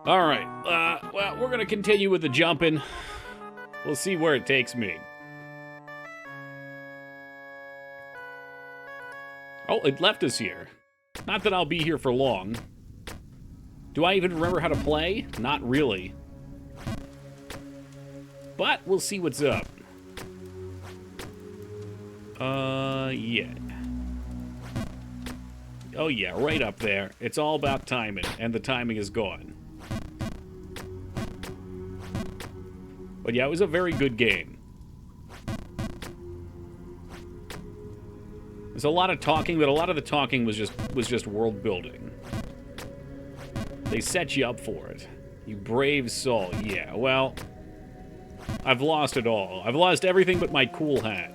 All right. Well, we're gonna continue with the jumping. We'll see where it takes me. Oh, it left us here. Not that I'll be here for long. Do I even remember how to play? Not really. But we'll see what's up. Yeah. Oh yeah, right up there. It's all about timing, and the timing is gone. But yeah, it was a very good game. There's a lot of talking, but a lot of the talking was just world building. They set you up for it. You brave soul. Yeah, well, I've lost it all. I've lost everything but my cool hat.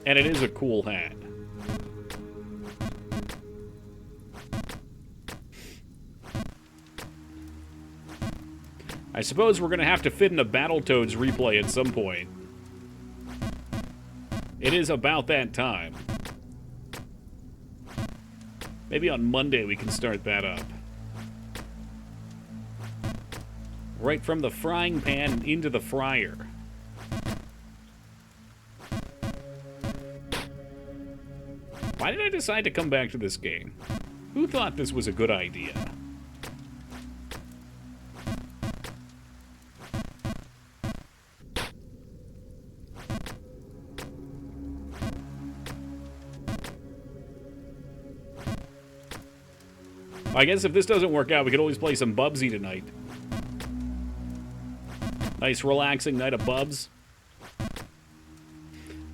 And it is a cool hat. I suppose we're going to have to fit in a Battletoads replay at some point. It is about that time. Maybe on Monday we can start that up. Right from the frying pan into the fryer. Why did I decide to come back to this game? Who thought this was a good idea? I guess if this doesn't work out, we could always play some Bubsy tonight. Nice relaxing night of Bubs.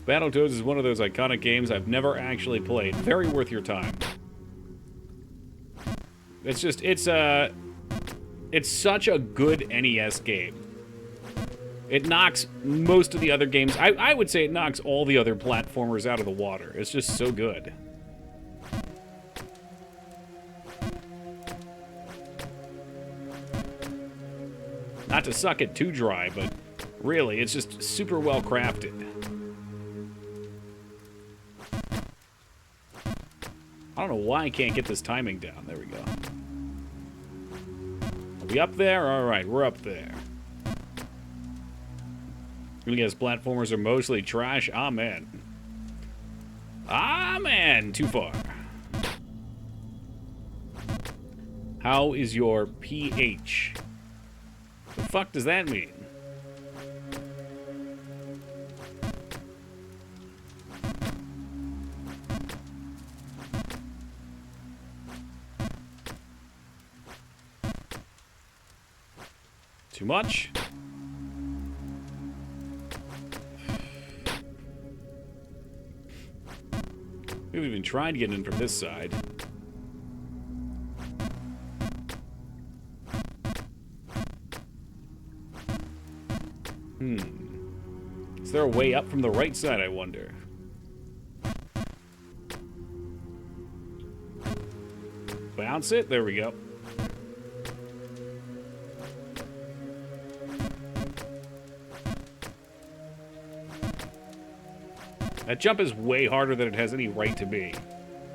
Battletoads is one of those iconic games I've never actually played. Very worth your time. It's just, it's such a good NES game. It knocks most of the other games, I would say it knocks all the other platformers out of the water. It's just so good. Not to suck it too dry, but really, it's just super well crafted. I don't know why I can't get this timing down. There we go. Are we up there? Alright, we're up there. I guess platformers are mostly trash. Amen. Amen! Too far. How is your pH? The fuck does that mean? Too much? We've even tried to get in from this side. Is there a way up from the right side, I wonder? Bounce it? There we go. That jump is way harder than it has any right to be.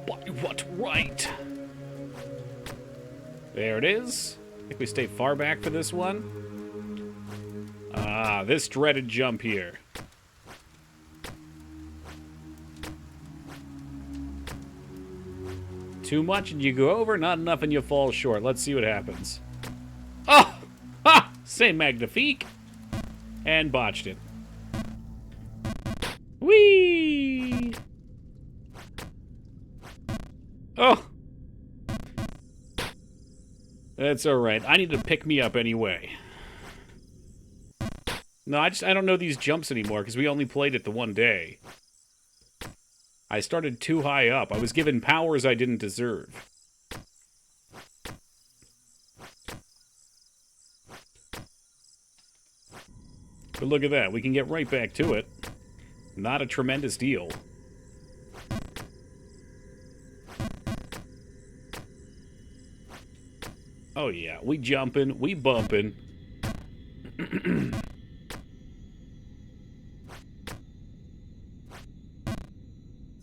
By what right? There it is. I think we stay far back for this one. Ah, this dreaded jump here. Too much and you go over, not enough and you fall short. Let's see what happens. Oh! Ha! C'est magnifique! And botched it. Whee! Oh! That's alright. I need to pick me up anyway. No, I don't know these jumps anymore because we only played it the one day. I started too high up. I was given powers I didn't deserve. But look at that. We can get right back to it. Not a tremendous deal. Oh yeah, we jumping, we bumping.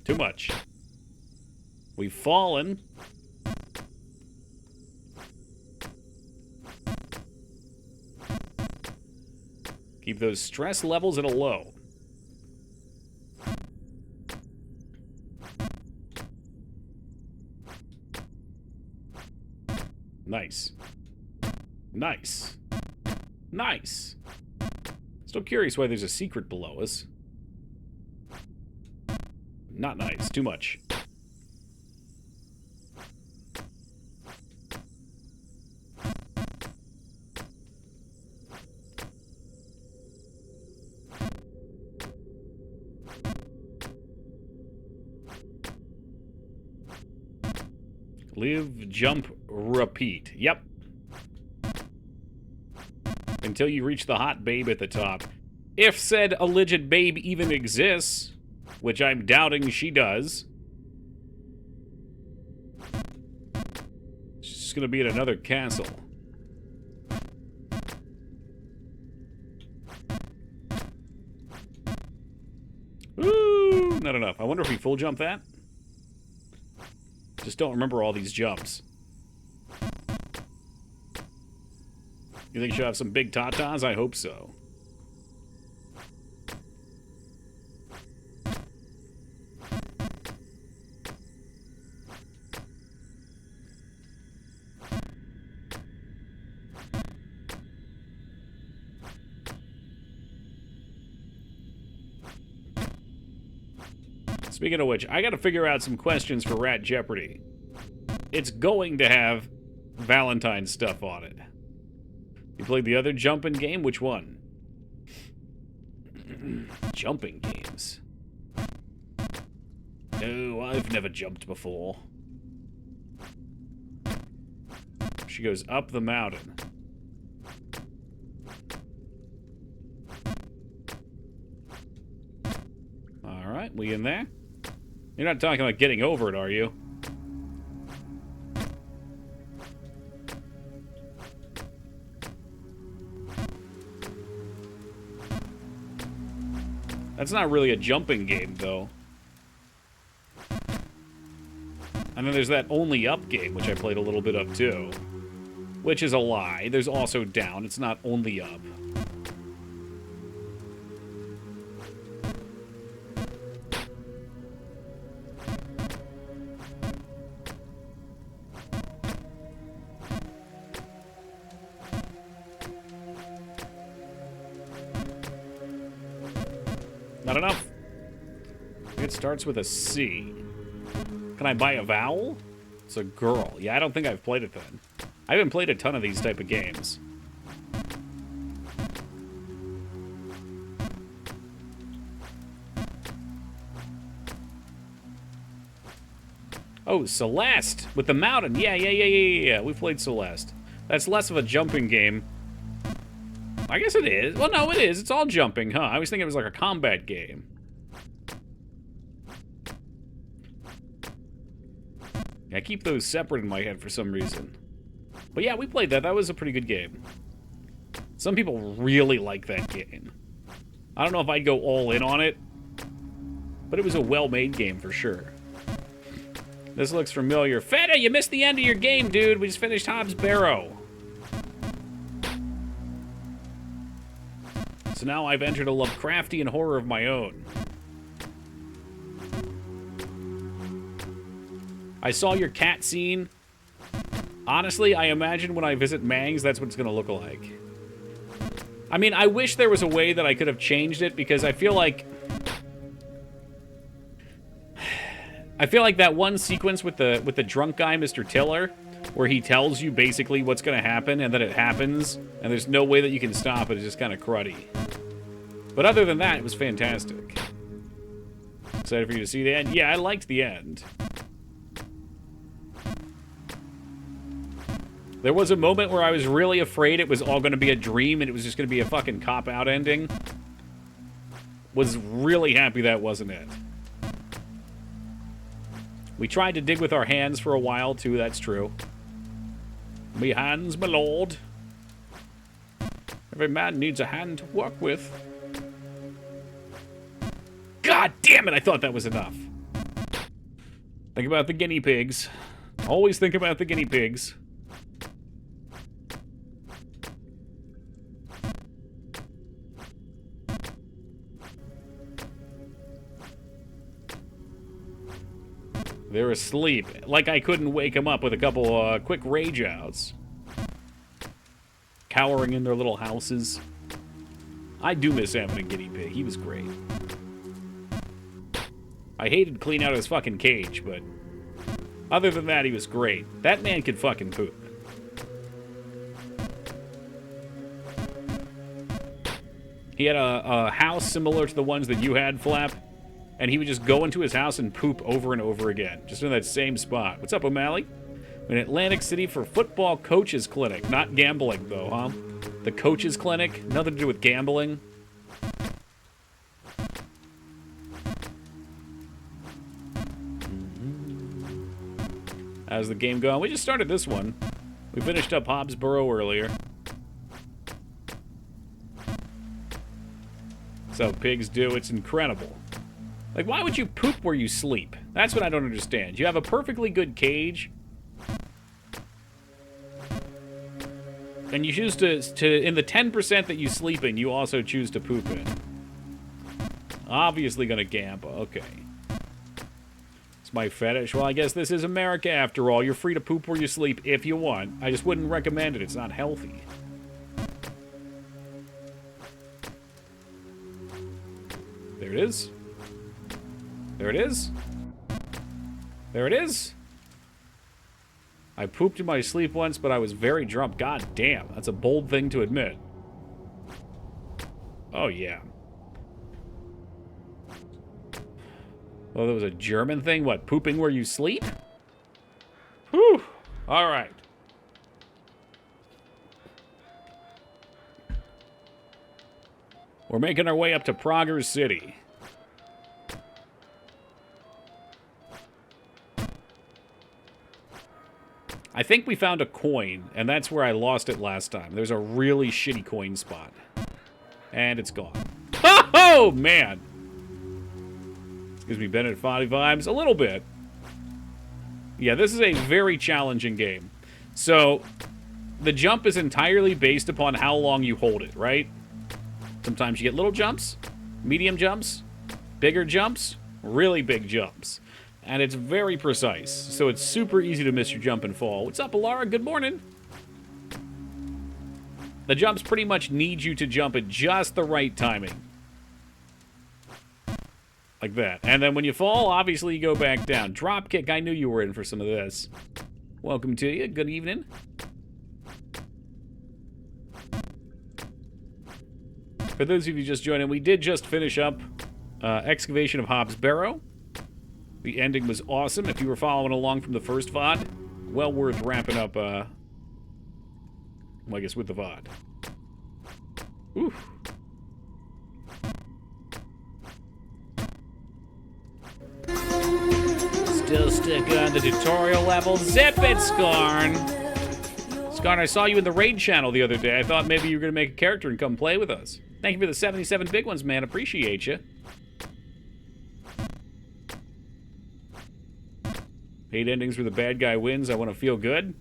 Too much. We've fallen. Keep those stress levels at a low. Nice. Nice. Nice. Still curious why there's a secret below us. Not nice. Too much. Live, jump, repeat. Yep. Until you reach the hot babe at the top. If said alleged babe even exists, which I'm doubting she does. She's gonna be at another castle. Ooh, not enough. I wonder if we full jump that? Just don't remember all these jumps. You think she'll have some big tatas? I hope so. Speaking of which, I gotta figure out some questions for Rat Jeopardy. It's going to have Valentine's stuff on it. You played the other jumping game? Which one? Jumping games. No, I've never jumped before. She goes up the mountain. Alright, we in there? You're not talking about getting over it, are you? That's not really a jumping game, though. And then there's that Only Up game, which I played a little bit of, too. Which is a lie. There's also down. It's not only up. Not enough. It starts with a C. Can I buy a vowel? It's a girl. Yeah, I don't think I've played it then. I haven't played a ton of these type of games. Oh, Celeste with the mountain. Yeah. We played Celeste. That's less of a jumping game. I guess it is. Well, no, it is. It's all jumping, huh? I was thinking it was like a combat game. I keep those separate in my head for some reason. But yeah, we played that. That was a pretty good game. Some people really like that game. I don't know if I'd go all in on it, but it was a well-made game for sure. This looks familiar. Feta, you missed the end of your game, dude. We just finished Hobbs Barrow. So now I've entered a Lovecraftian horror of my own. I saw your cat scene. Honestly, I imagine when I visit Mangs, that's what it's going to look like. I mean, I wish there was a way that I could have changed it, because I feel like that one sequence with the drunk guy, Mr. Tiller, where he tells you basically what's going to happen, and then it happens, and there's no way that you can stop it. It's just kind of cruddy. But other than that, it was fantastic. Excited for you to see the end? Yeah, I liked the end. There was a moment where I was really afraid it was all going to be a dream and it was just going to be a fucking cop-out ending. Was really happy that wasn't it. We tried to dig with our hands for a while, too, that's true. Me hands, my lord. Every man needs a hand to work with. God damn it, I thought that was enough. Think about the guinea pigs. Always think about the guinea pigs. They're asleep. Like I couldn't wake them up with a couple quick rage outs. Cowering in their little houses. I do miss having a guinea pig. He was great. I hated cleaning out his fucking cage, but other than that, he was great. That man could fucking poop. He had a house similar to the ones that you had, Flap, and he would just go into his house and poop over and over again, just in that same spot. What's up, O'Malley? In Atlantic City for football coaches clinic. Not gambling, though, huh? The coaches clinic? Nothing to do with gambling. How's the game going? We just started this one. We finished up Hobbsboro earlier. So pigs do. It's incredible. Like, why would you poop where you sleep? That's what I don't understand. You have a perfectly good cage, and you choose to in the 10% that you sleep in, you also choose to poop in. Obviously gonna gamble. Okay. It's my fetish. Well, I guess this is America after all. You're free to poop where you sleep if you want. I just wouldn't recommend it. It's not healthy. There it is. There it is. There it is. I pooped in my sleep once, but I was very drunk. God damn, that's a bold thing to admit. Oh, yeah. Oh, that was a German thing? What, pooping where you sleep? Whew. All right. We're making our way up to Prager City. I think we found a coin, and that's where I lost it last time. There's a really shitty coin spot. And it's gone. Oh, man! Gives me Bennett Foddy vibes a little bit. Yeah, this is a very challenging game. So, the jump is entirely based upon how long you hold it, right? Sometimes you get little jumps, medium jumps, bigger jumps, really big jumps. And it's very precise, so it's super easy to miss your jump and fall. What's up, Alara? Good morning. The jumps pretty much need you to jump at just the right timing. Like that. And then when you fall, obviously you go back down. Drop kick, I knew you were in for some of this. Welcome to you. Good evening. For those of you just joining, we did just finish up Excavation of Hobbsboro. The ending was awesome. If you were following along from the first VOD, well worth wrapping up, well, I guess with the VOD. Ooh. Still stuck on the tutorial level. Zip it, Skarn! Skarn, I saw you in the raid channel the other day. I thought maybe you were going to make a character and come play with us. Thank you for the 77 big ones, man. Appreciate you. Hate endings where the bad guy wins. I want to feel good.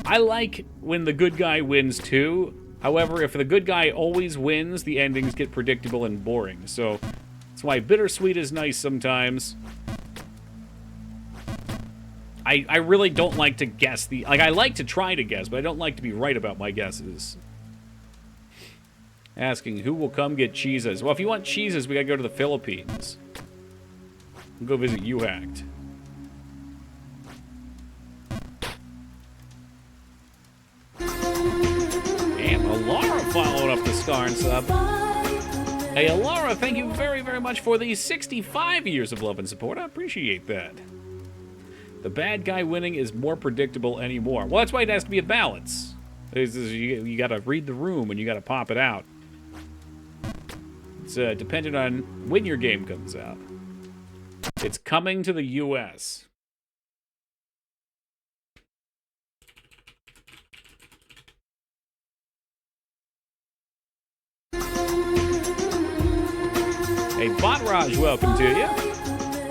I like when the good guy wins, too. However, if the good guy always wins, the endings get predictable and boring. So, that's why bittersweet is nice sometimes. I really don't like to guess the... Like, I like to try to guess, but I don't like to be right about my guesses. Asking, who will come get cheeses? Well, if you want cheeses, we gotta go to the Philippines. We'll go visit U-Hacked. Damn, Alara followed up the Skarn sub. Hey, Alara, thank you very, very much for the 65 years of love and support. I appreciate that. The bad guy winning is more predictable anymore. Well, that's why it has to be a balance. You gotta read the room and you gotta pop it out. It's dependent on when your game comes out. It's coming to the U.S. Hey, Botraj, welcome to you.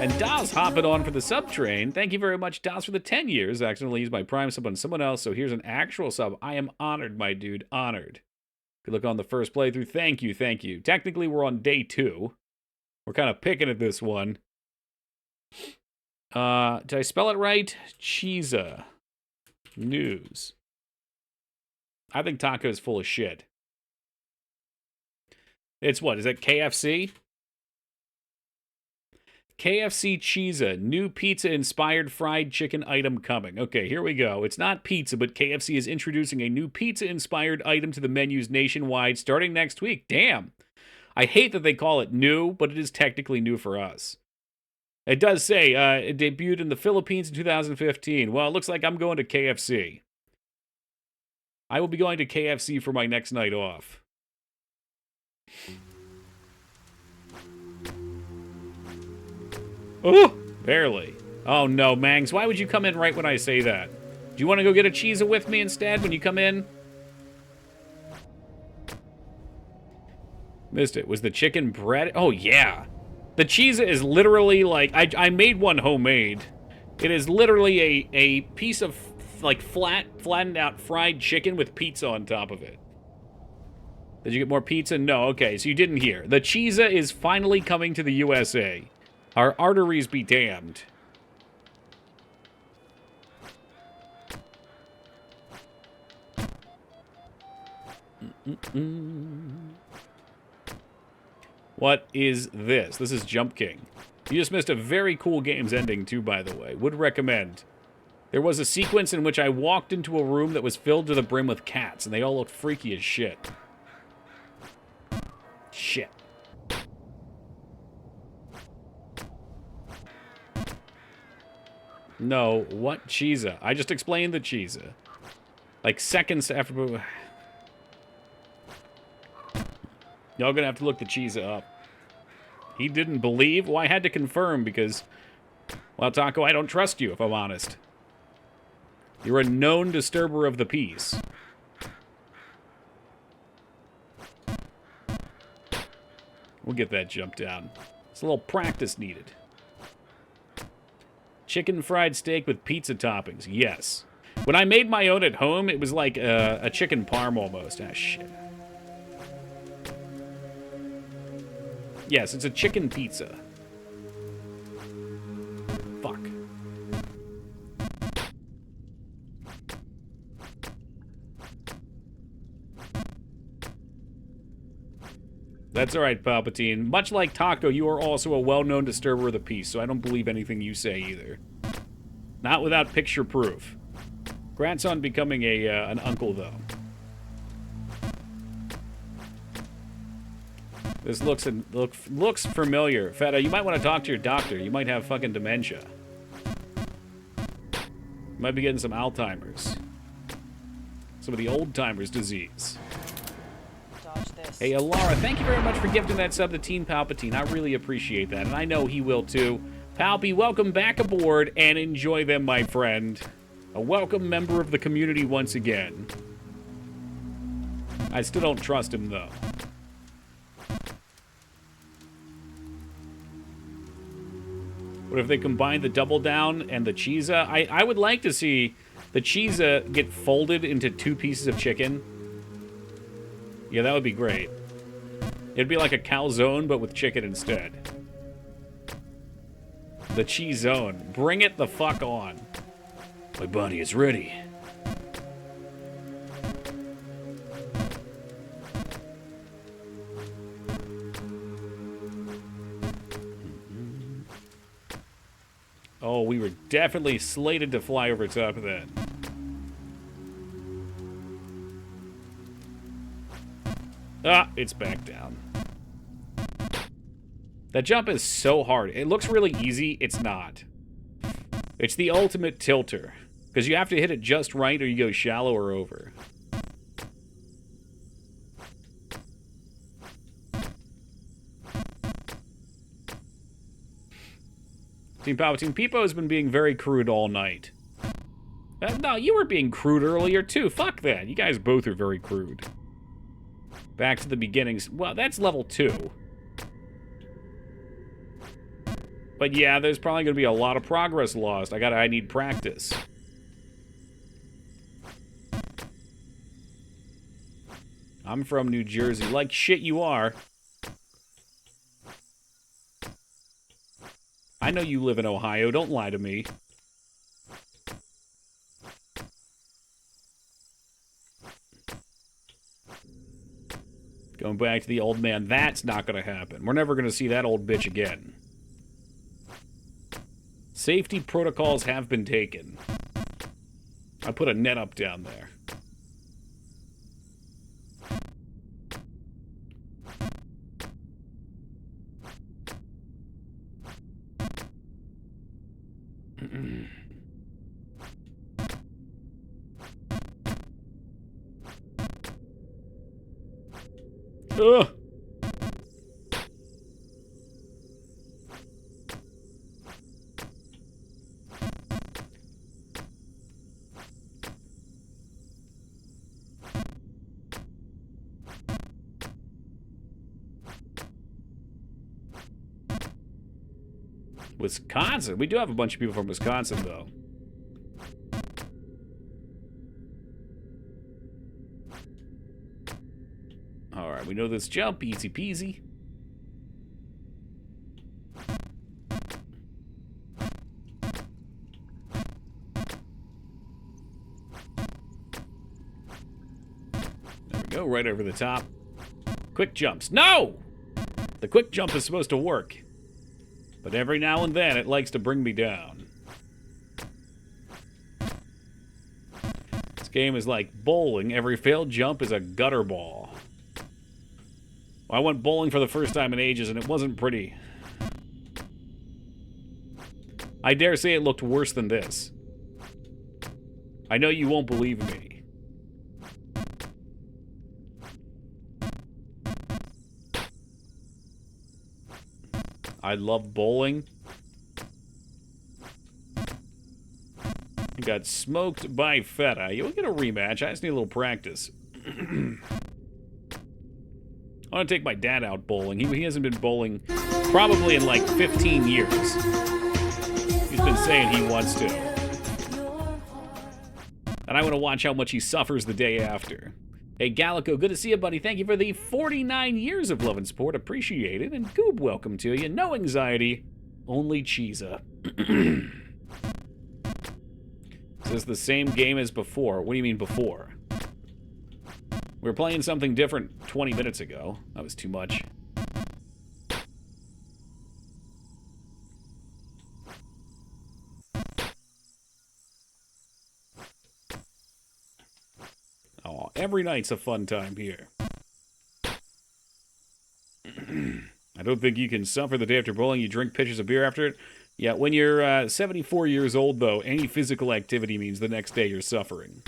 And Daz hopping on for the sub train. Thank you very much, Daz, for the 10 years. I accidentally used my Prime sub on someone else, so here's an actual sub. I am honored, my dude, honored. Good look on the first playthrough. Thank you, thank you. Technically, we're on day 2. We're kind of picking at this one. Did I spell it right? Cheesa. News. I think Taco is full of shit. It's what? Is that KFC? KFC Cheesa, new pizza-inspired fried chicken item coming. Okay, here we go. It's not pizza, but KFC is introducing a new pizza-inspired item to the menus nationwide starting next week. Damn. I hate that they call it new, but it is technically new for us. It does say it debuted in the Philippines in 2015. Well, it looks like I'm going to KFC. I will be going to KFC for my next night off. Oh, barely. Oh no, Mangs, why would you come in right when I say that? Do you want to go get a cheesa with me instead when you come in? Missed it. Was the chicken bread? Oh yeah. The cheesa is literally like, I made one homemade. It is literally a piece of like flattened out fried chicken with pizza on top of it. Did you get more pizza? No, okay, so you didn't hear. The cheesa is finally coming to the USA. Our arteries be damned. What is this? This is Jump King. You just missed a very cool game's ending, too, by the way. Would recommend. There was a sequence in which I walked into a room that was filled to the brim with cats, and they all looked freaky as shit. Shit. No, what cheesa? I just explained the cheesa. Like seconds after... Y'all gonna have to look the cheesa up. He didn't believe? Well, I had to confirm because... Well, Taco, I don't trust you, if I'm honest. You're a known disturber of the peace. We'll get that jump down. It's a little practice needed. Chicken fried steak with pizza toppings. Yes. When I made my own at home, it was like a chicken parm almost. Ah, shit. Yes, it's a chicken pizza. Fuck. That's alright, Palpatine. Much like Taco, you are also a well-known disturber of the peace, so I don't believe anything you say either. Not without picture proof. Grandson becoming an uncle, though. This looks familiar. Feta, you might want to talk to your doctor. You might have fucking dementia. You might be getting some Alzheimer's. Some of the old-timers' disease. Hey, Alara, thank you very much for gifting that sub to Teen Palpatine. I really appreciate that, and I know he will too. Palpy, welcome back aboard, and enjoy them, my friend. A welcome member of the community once again. I still don't trust him, though. What if they combine the Double Down and the cheesa? I would like to see the cheesa get folded into 2 pieces of chicken. Yeah, that would be great. It'd be like a calzone, but with chicken instead. The cheese zone. Bring it the fuck on. My body is ready. Oh, we were definitely slated to fly over top of that. Ah, it's back down. That jump is so hard. It looks really easy. It's not. It's the ultimate tilter. Because you have to hit it just right or you go shallow or over. Team Palpatine, Peepo has been being very crude all night. No, you were being crude earlier too. Fuck that. You guys both are very crude. Back to the beginnings. Well, that's level 2. But yeah, there's probably going to be a lot of progress lost. I need practice. I'm from New Jersey. Like shit you are. I know you live in Ohio. Don't lie to me. Going back to the old man, that's not going to happen. We're never going to see that old bitch again. Safety protocols have been taken. I put a net up down there. Ugh. Wisconsin? We do have a bunch of people from Wisconsin, though. Alright, we know this jump. Easy peasy. There we go, right over the top. Quick jumps. No! The quick jump is supposed to work. But every now and then, it likes to bring me down. This game is like bowling. Every failed jump is a gutter ball. I went bowling for the first time in ages, and it wasn't pretty. I dare say it looked worse than this. I know you won't believe me. I love bowling. Got smoked by Feta. You'll get a rematch. I just need a little practice. I want to take my dad out bowling. He hasn't been bowling probably in like 15 years. He's been saying he wants to. And I want to watch how much he suffers the day after. Hey, Gallico, good to see you, buddy. Thank you for the 49 years of love and support. Appreciate it. And Goob, welcome to you. No anxiety, only Cheesa. Is this the same game as before? What do you mean before? We were playing something different 20 minutes ago. That was too much. Oh, every night's a fun time here. I don't think you can suffer the day after bowling. You drink pitchers of beer after it. Yeah, when you're 74 years old, though, any physical activity means the next day you're suffering.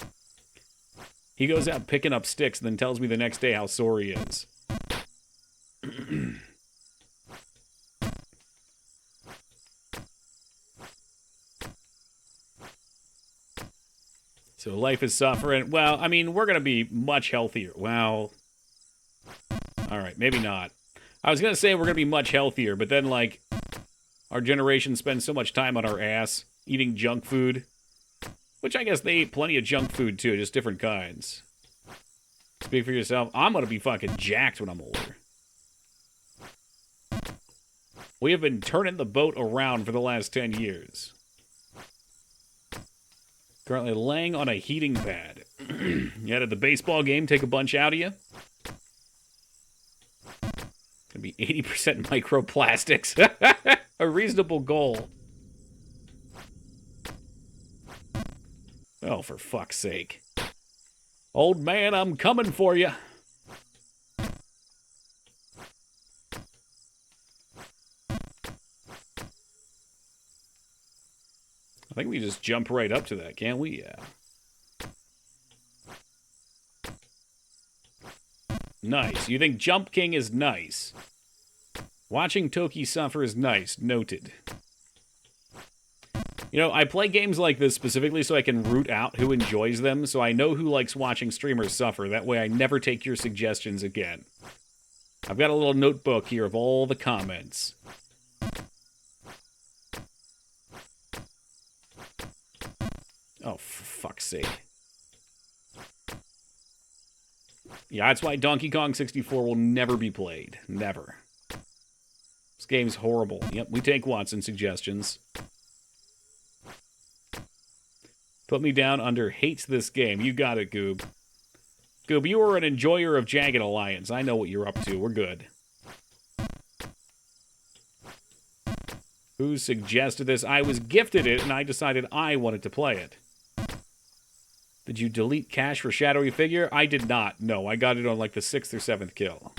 He goes out picking up sticks and then tells me the next day how sore he is. So life is suffering. Well, I mean, we're going to be much healthier. Well, all right, maybe not. I was going to say we're going to be much healthier, but then, like, our generation spends so much time on our ass eating junk food, which I guess they eat plenty of junk food, too, just different kinds. Speak for yourself. I'm going to be fucking jacked when I'm older. We have been turning the boat around for the last 10 years. Currently laying on a heating pad. You had at the baseball game take a bunch out of you? Gonna be 80% microplastics. A reasonable goal. Oh, for fuck's sake. Old man, I'm coming for you. I think we just jump right up to that, can't we? Yeah. Nice. You think Jump King is nice? Watching Toki suffer is nice. Noted. You know, I play games like this specifically so I can root out who enjoys them, so I know who likes watching streamers suffer. That way I never take your suggestions again. I've got a little notebook here of all the comments. Oh, for fuck's sake. Yeah, that's why Donkey Kong 64 will never be played. Never. This game's horrible. Yep, we take Watson suggestions. Put me down under hates this game. You got it, Goob. Goob, you are an enjoyer of Jagged Alliance. I know what you're up to. We're good. Who suggested this? I was gifted it, and I decided I wanted to play it. Did you delete cache for Shadowy Figure? I did not. No, I got it on like the 6th or 7th kill.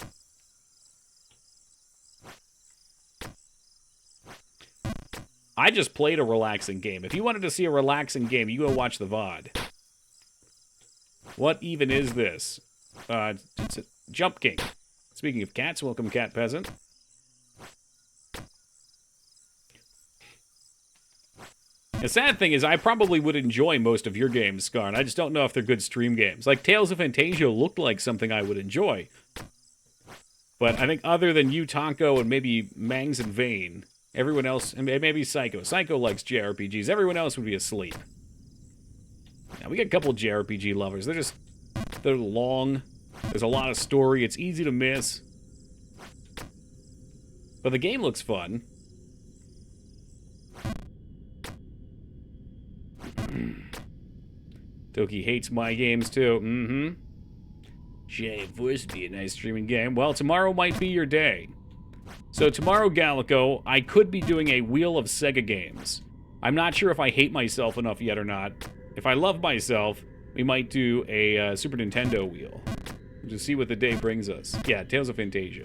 I just played a relaxing game. If you wanted to see a relaxing game, you go watch the VOD. What even is this? It's a Jump King. Speaking of cats, welcome Cat Peasant. The sad thing is I probably would enjoy most of your games, Skarn. I just don't know if they're good stream games. Like, Tales of Fantasia looked like something I would enjoy. But I think other than you, Taco, and maybe Mangs and Vane, everyone else, and maybe Psycho. Psycho likes JRPGs. Everyone else would be asleep. Now, we got a couple of JRPG lovers. They're long. There's a lot of story. It's easy to miss. But the game looks fun. Toki hates my games, too. Mm-hmm. Jay Voice would be a nice streaming game. Well, tomorrow might be your day. So tomorrow, Gallico, I could be doing a Wheel of Sega games. I'm not sure if I hate myself enough yet or not. If I love myself, we might do a Super Nintendo wheel. Just see what the day brings us. Yeah, Tales of Fantasia.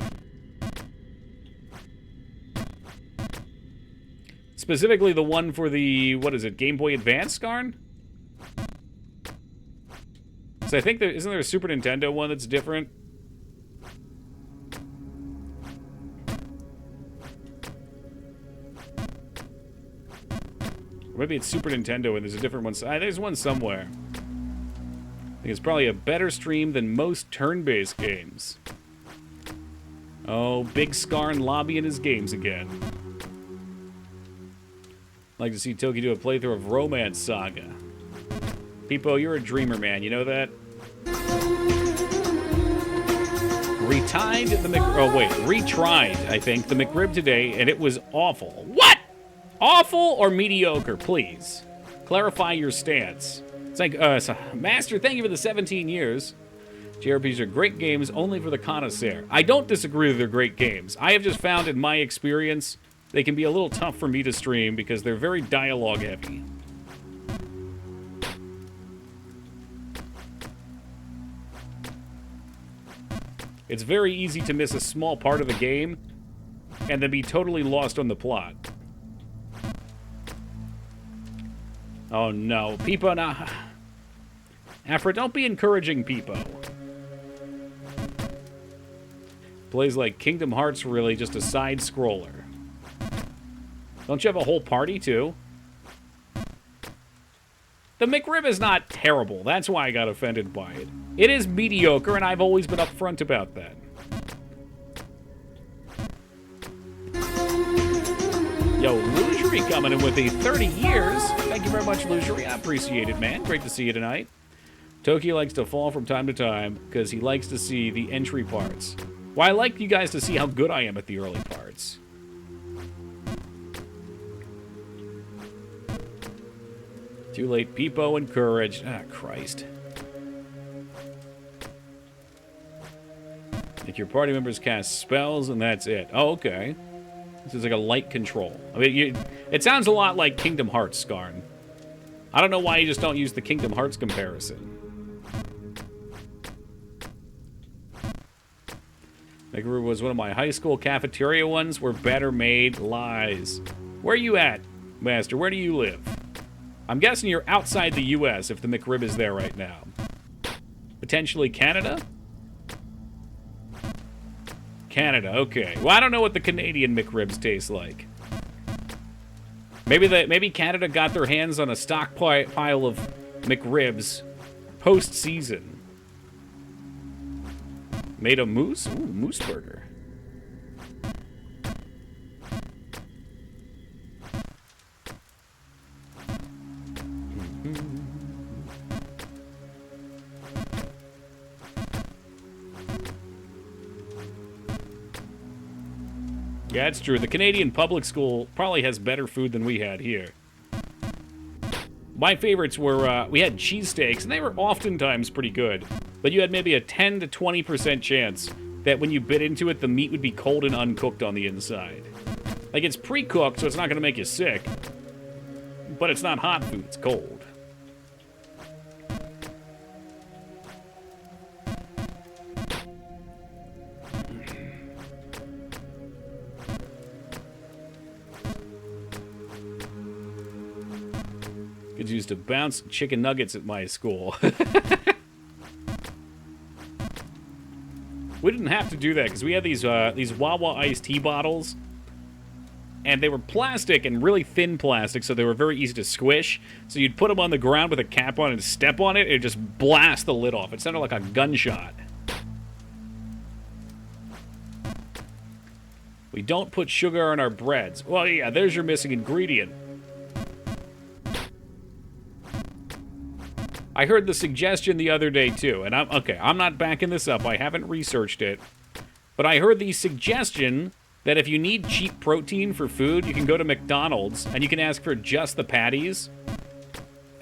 Specifically the one for the, what is it, Game Boy Advance, Skarn? So I think isn't there a Super Nintendo one that's different? Or maybe it's Super Nintendo and there's a different one. There's one somewhere. I think it's probably a better stream than most turn-based games. Oh, Big Skarn lobbying his games again. I'd like to see Toki do a playthrough of Romance Saga. Peepo, you're a dreamer, man. You know that? Retried, I think, the McRib today, and it was awful. What? Awful or mediocre, please? Clarify your stance. It's like, Master, thank you for the 17 years. JRPGs are great games only for the connoisseur. I don't disagree that they're great games. I have just found in my experience they can be a little tough for me to stream because they're very dialogue heavy. It's very easy to miss a small part of the game and then be totally lost on the plot. Oh no, Peepo, nah. Afra, don't be encouraging Peepo. Plays like Kingdom Hearts, really, just a side scroller. Don't you have a whole party, too? The McRib is not terrible. That's why I got offended by it. It is mediocre, and I've always been upfront about that. Yo, Lugery coming in with the 30 years. Thank you very much, Lugery. I appreciate it, man. Great to see you tonight. Toki likes to fall from time to time because he likes to see the entry parts. Well, I like you guys to see how good I am at the early parts. Too late, Peepo encouraged. Ah, Christ. Make your party members cast spells, and that's it. Oh, okay. This is like a light control. I mean, it sounds a lot like Kingdom Hearts, Skarn. I don't know why you just don't use the Kingdom Hearts comparison. Megaru was one of my high school cafeteria ones were better made. Lies. Where are you at, Master? Where do you live? I'm guessing you're outside the U.S. if the McRib is there right now. Potentially Canada? Canada, okay. Well, I don't know what the Canadian McRibs taste like. Maybe Canada got their hands on a stockpile of McRibs post-season. Made a moose? Ooh, moose burger. Yeah, it's true. The Canadian public school probably has better food than we had here. My favorites were, we had cheesesteaks, and they were oftentimes pretty good. But you had maybe a 10 to 20% chance that when you bit into it, the meat would be cold and uncooked on the inside. Like, it's pre-cooked, so it's not going to make you sick. But it's not hot food, it's cold. Kids used to bounce chicken nuggets at my school. We didn't have to do that because we had these Wawa iced tea bottles, and they were plastic and really thin plastic, so they were very easy to squish. So you'd put them on the ground with a cap on and step on it, and it'd just blast the lid off. It sounded like a gunshot. We don't put sugar on our breads. Well, yeah, there's your missing ingredient. I heard the suggestion the other day, too, and I'm not backing this up. I haven't researched it. But I heard the suggestion that if you need cheap protein for food, you can go to McDonald's, and you can ask for just the patties.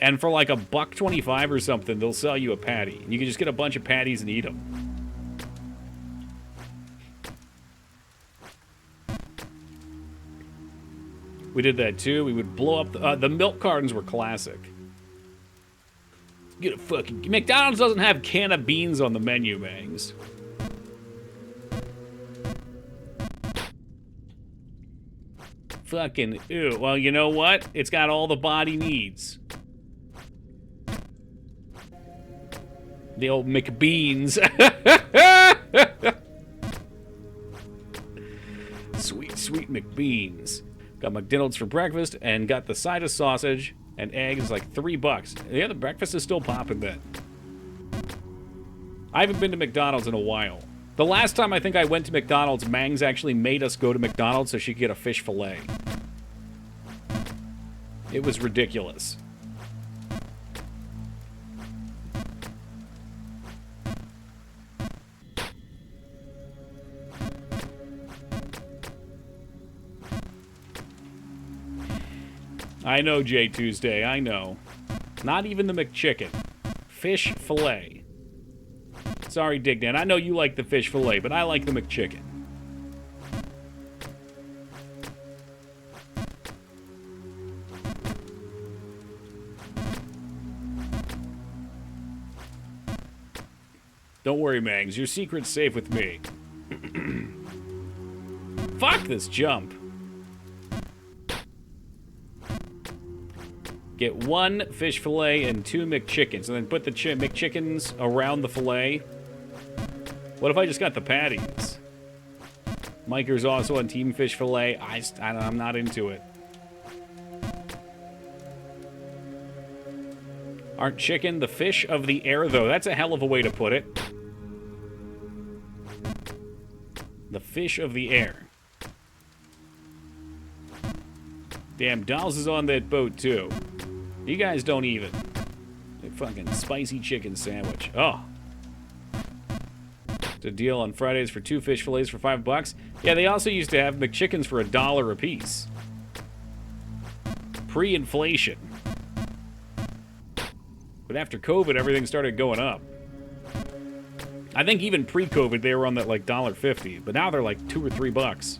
And for like $1.25 or something, they'll sell you a patty. And you can just get a bunch of patties and eat them. We did that, too. We would blow up... the milk cartons were classic. Get a fucking... McDonald's doesn't have can of beans on the menu, Mangs. Fucking ew. Well, you know what? It's got all the body needs. The old McBeans. Sweet, sweet McBeans. Got McDonald's for breakfast and got the side of sausage and eggs like $3. Yeah, the breakfast is still popping then. I haven't been to McDonald's in a while. The last time I think I went to McDonald's, Mangs actually made us go to McDonald's so she could get a fish fillet. It was ridiculous. I know, J Tuesday, I know. Not even the McChicken. Fish fillet. Sorry, Dignan, I know you like the fish fillet, but I like the McChicken. Don't worry, Mangs, your secret's safe with me. Fuck this jump. Get 1 fish fillet and 2 McChickens, and then put the McChickens around the fillet. What if I just got the patties? Miker's also on Team Fish Fillet. I'm not into it. Aren't chicken the fish of the air, though? That's a hell of a way to put it. The fish of the air. Damn, Dolls is on that boat, too. You guys don't even. A fucking spicy chicken sandwich. Oh. It's a deal on Fridays for 2 fish fillets for $5. Yeah, they also used to have McChickens for $1 a piece. Pre-inflation. But after COVID, everything started going up. I think even pre-COVID, they were on that like $1.50, but now they're like $2 or $3.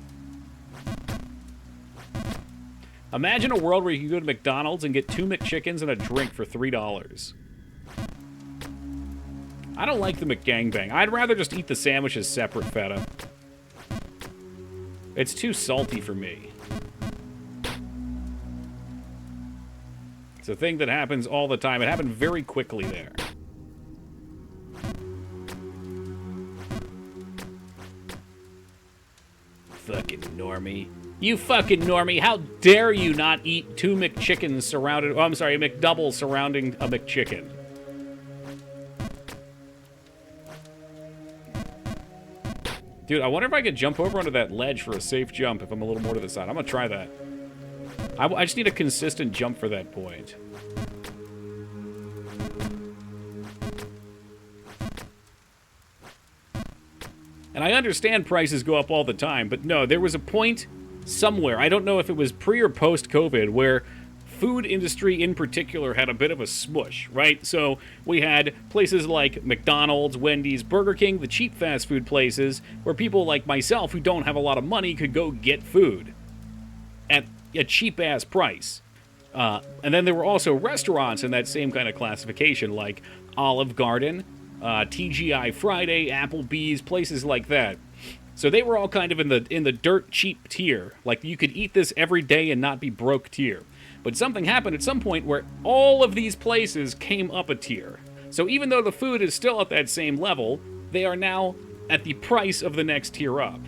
Imagine a world where you can go to McDonald's and get 2 McChickens and a drink for $3. I don't like the McGangbang. I'd rather just eat the sandwiches separate, Feta. It's too salty for me. It's a thing that happens all the time. It happened very quickly there. Fucking normie. You fucking normie, how dare you not eat 2 McChickens surrounded... Oh, I'm sorry, a McDouble surrounding a McChicken. Dude, I wonder if I could jump over onto that ledge for a safe jump if I'm a little more to the side. I'm gonna try that. I just need a consistent jump for that point. And I understand prices go up all the time, but no, there was a point somewhere, I don't know if it was pre or post-COVID, where food industry in particular had a bit of a smush, right? So we had places like McDonald's, Wendy's, Burger King, the cheap fast food places, where people like myself who don't have a lot of money could go get food at a cheap-ass price. And then there were also restaurants in that same kind of classification, like Olive Garden, TGI Friday, Applebee's, places like that. So they were all kind of in the dirt cheap tier, like you could eat this every day and not be broke tier. But something happened at some point where all of these places came up a tier. So even though the food is still at that same level, they are now at the price of the next tier up.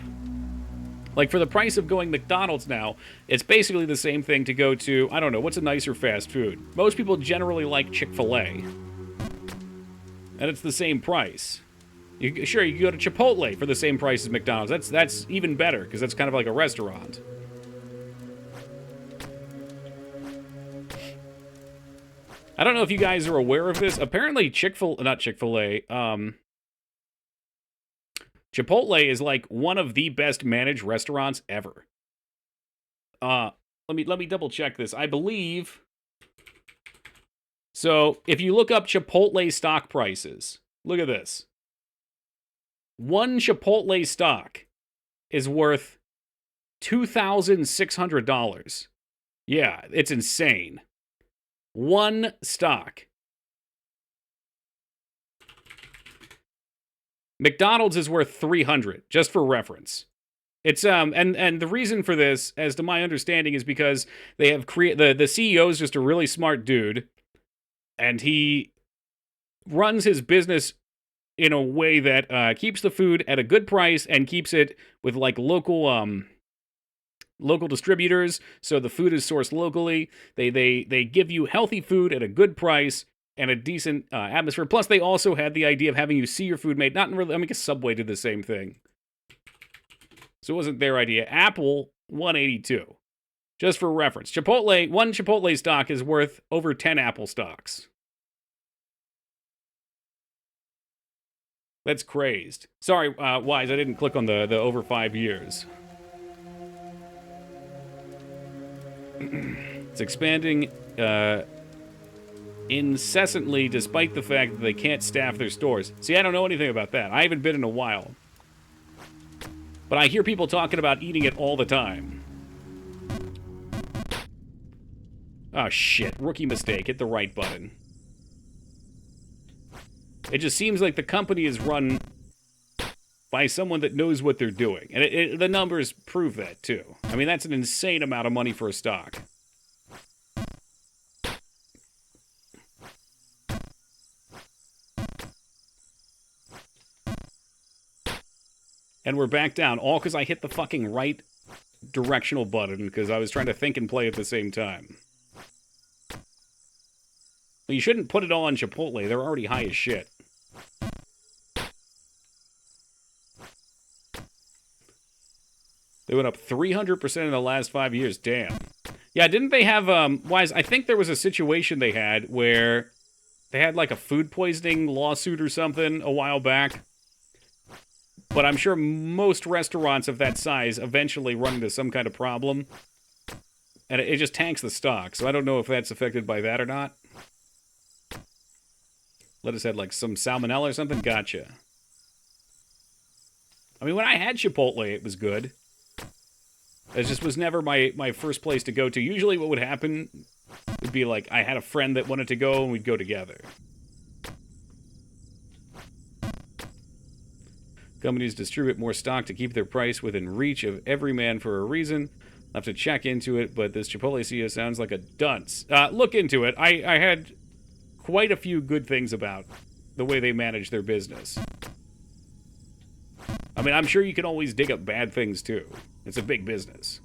Like, for the price of going McDonald's now, it's basically the same thing to go to, I don't know, what's a nicer fast food? Most people generally like Chick-fil-A. And it's the same price. Sure, you can go to Chipotle for the same price as McDonald's. That's even better, because that's kind of like a restaurant. I don't know if you guys are aware of this. Apparently Chipotle is like one of the best managed restaurants ever. Let me double check this. I believe. So if you look up Chipotle stock prices, look at this. One Chipotle stock is worth $2,600. Yeah, it's insane. One stock. McDonald's is worth $300, just for reference. It's and the reason for this, as to my understanding, is because they have the CEO is just a really smart dude, and he runs his business in a way that keeps the food at a good price and keeps it with like local distributors, so the food is sourced locally. They give you healthy food at a good price and a decent atmosphere. Plus, they also had the idea of having you see your food made. Not really. I mean, I guess Subway did the same thing. So it wasn't their idea. Apple, $182. Just for reference. Chipotle, one Chipotle stock is worth over 10 Apple stocks. That's crazed. Sorry, Wise, I didn't click on the over 5 years. It's expanding incessantly, despite the fact that they can't staff their stores. See, I don't know anything about that. I haven't been in a while. But I hear people talking about eating it all the time. Oh, shit. Rookie mistake. Hit the right button. It just seems like the company is run by someone that knows what they're doing. And the numbers prove that, too. I mean, that's an insane amount of money for a stock. And we're back down, all because I hit the fucking right directional button because I was trying to think and play at the same time. Well, you shouldn't put it all on Chipotle. They're already high as shit. They went up 300% in the last 5 years. Damn. Yeah, didn't they have, Wise, I think there was a situation they had where they had like a food poisoning lawsuit or something a while back. But I'm sure most restaurants of that size eventually run into some kind of problem. And it just tanks the stock. So I don't know if that's affected by that or not. Let us had like some salmonella or something. Gotcha. I mean, when I had Chipotle, it was good. It just was never my first place to go to. Usually what would happen would be like I had a friend that wanted to go and we'd go together. Companies distribute more stock to keep their price within reach of every man for a reason. I'll have to check into it, but this Chipotle CEO sounds like a dunce. Look into it. I had quite a few good things about the way they manage their business. I mean, I'm sure you can always dig up bad things, too. It's a big business.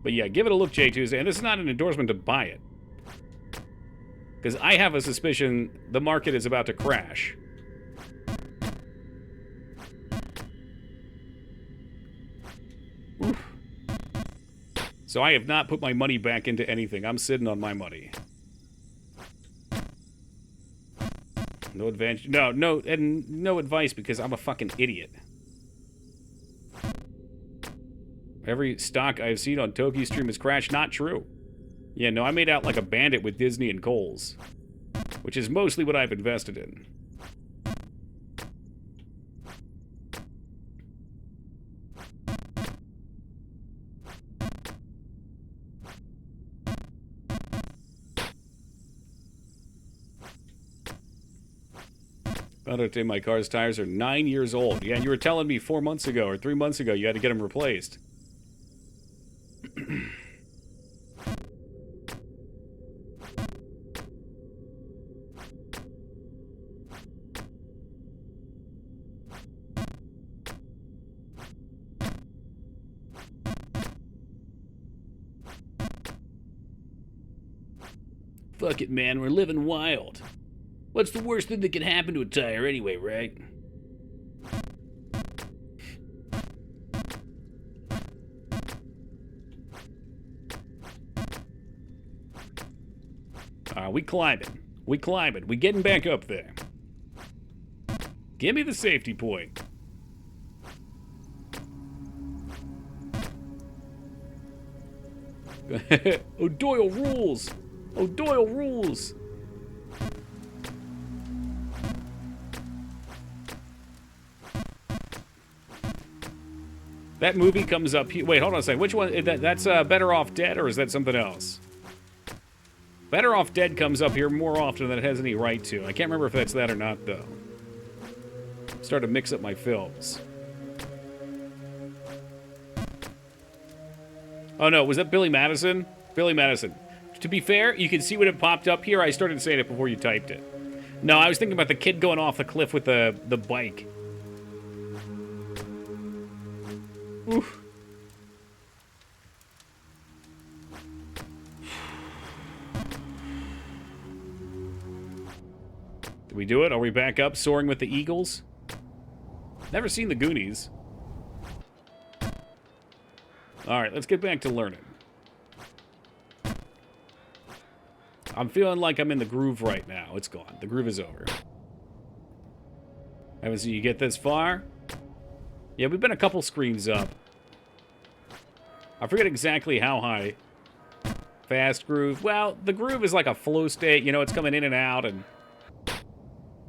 But yeah, give it a look, J2. And this is not an endorsement to buy it. Because I have a suspicion the market is about to crash. Oof. So I have not put my money back into anything. I'm sitting on my money. No advantage. No, and no advice because I'm a fucking idiot. Every stock I've seen on Tokyo Stream has crashed. Not true. Yeah, no, I made out like a bandit with Disney and Kohl's, which is mostly what I've invested in. Found out today my car's tires are 9 years old. Yeah, and you were telling me 4 months ago or 3 months ago you had to get them replaced. Fuck it, man. We're living wild. What's the worst thing that can happen to a tire anyway, right? We climbing. We climbing. We getting back up there. Give me the safety point. O'Doyle rules! O'Doyle rules! That movie comes up here. Wait, hold on a second. Which one? That's Better Off Dead, or is that something else? Better Off Dead comes up here more often than it has any right to. I can't remember if that's that or not, though. Start to mix up my films. Oh, no. Was that Billy Madison? Billy Madison. To be fair, you can see when it popped up here. I started saying it before you typed it. No, I was thinking about the kid going off the cliff with the bike. Oof. Did we do it? Are we back up, soaring with the Eagles? Never seen the Goonies. Alright, let's get back to learning. I'm feeling like I'm in the groove right now. It's gone. The groove is over. Haven't seen you get this far? Yeah, we've been a couple screens up. I forget exactly how high. Fast groove. Well, the groove is like a flow state. You know, it's coming in and out. And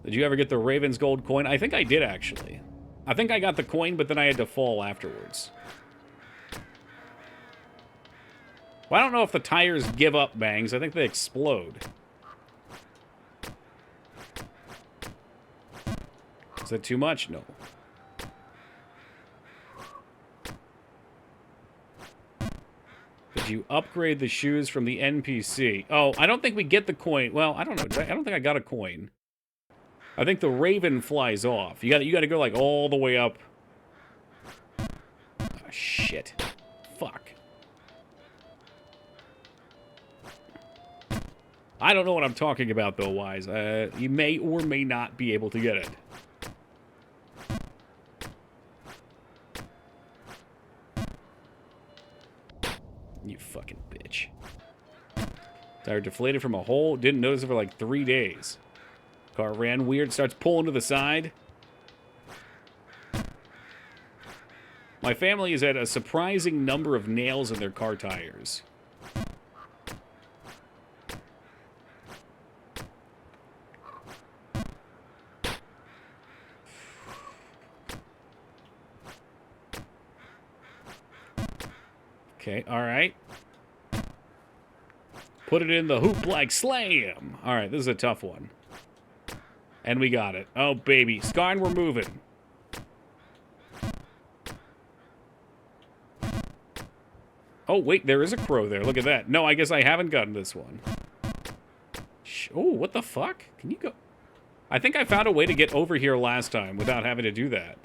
did you ever get the Raven's Gold coin? I think I did, actually. I think I got the coin, but then I had to fall afterwards. Well, I don't know if the tires give up, Bangs. I think they explode. Is that too much? No. Did you upgrade the shoes from the NPC? Oh, I don't think we get the coin. Well, I don't know. I don't think I got a coin. I think the Raven flies off. You got to go like all the way up. Oh, shit. Fuck. I don't know what I'm talking about, though, Wise. You may or may not be able to get it. You fucking bitch. Tire deflated from a hole. Didn't notice it for like 3 days. Car ran weird. Starts pulling to the side. My family has had a surprising number of nails in their car tires. Okay, alright. Put it in the hoop like slam. Alright, this is a tough one. And we got it. Oh, baby. Scarn, we're moving. Oh, wait, there is a crow there. Look at that. No, I guess I haven't gotten this one. Oh, what the fuck? Can you go? I think I found a way to get over here last time without having to do that.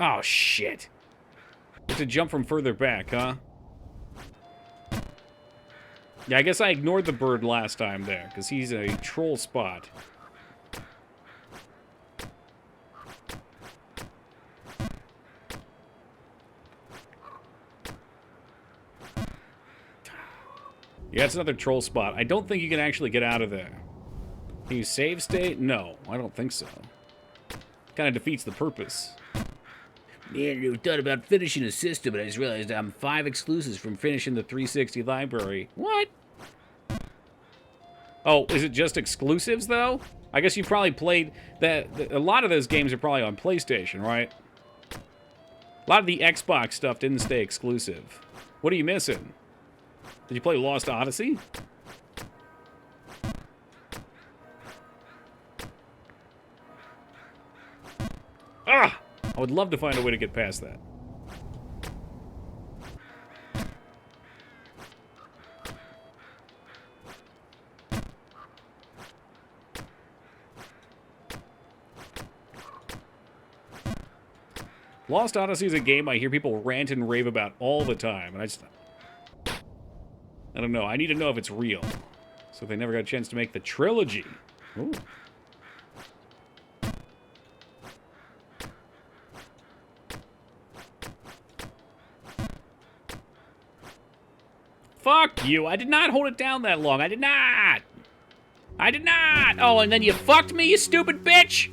Oh, shit. Have to jump from further back, huh? Yeah, I guess I ignored the bird last time there, because he's a troll spot. Yeah, it's another troll spot. I don't think you can actually get out of there. Can you save state? No, I don't think so. Kind of defeats the purpose. Man, I never thought about finishing a system, but I just realized I'm 5 exclusives from finishing the 360 library. What? Oh, is it just exclusives, though? I guess you probably played that. A lot of those games are probably on PlayStation, right? A lot of the Xbox stuff didn't stay exclusive. What are you missing? Did you play Lost Odyssey? Ah! I would love to find a way to get past that. Lost Odyssey is a game I hear people rant and rave about all the time, and I don't know. I need to know if it's real. So they never got a chance to make the trilogy. Ooh. Fuck you. I did not hold it down that long. I did not. I did not. Oh, and then you fucked me, you stupid bitch.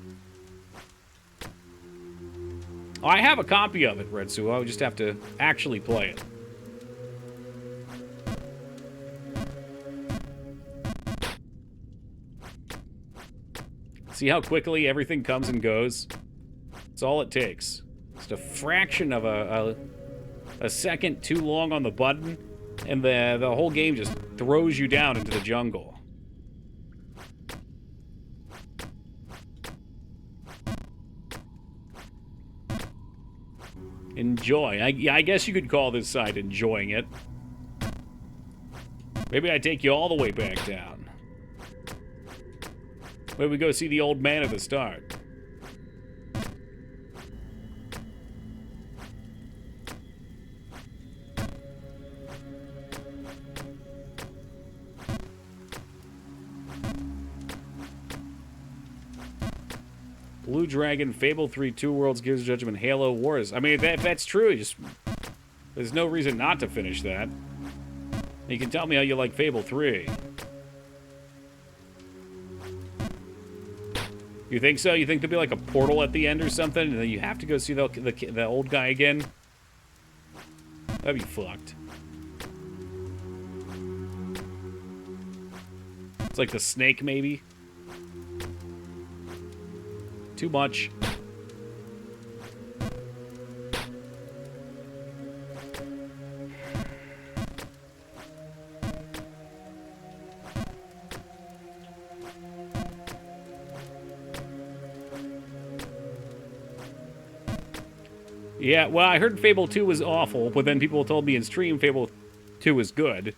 Oh, I have a copy of it, Redsu. I would just have to actually play it. See how quickly everything comes and goes? That's all it takes. Just a fraction of a second too long on the button, and the whole game just throws you down into the jungle. Enjoy. I guess you could call this side enjoying it. Maybe I take you all the way back down. Maybe we go see the old man at the start. Blue Dragon, Fable 3, Two Worlds, Gears of Judgment, Halo, Wars. I mean, if that's true, there's no reason not to finish that. You can tell me how you like Fable 3. You think so? You think there'll be like a portal at the end or something, and then you have to go see the old guy again? That'd be fucked. It's like the snake, maybe? Too much. Yeah, well, I heard Fable 2 was awful, but then people told me in stream Fable 2 was good.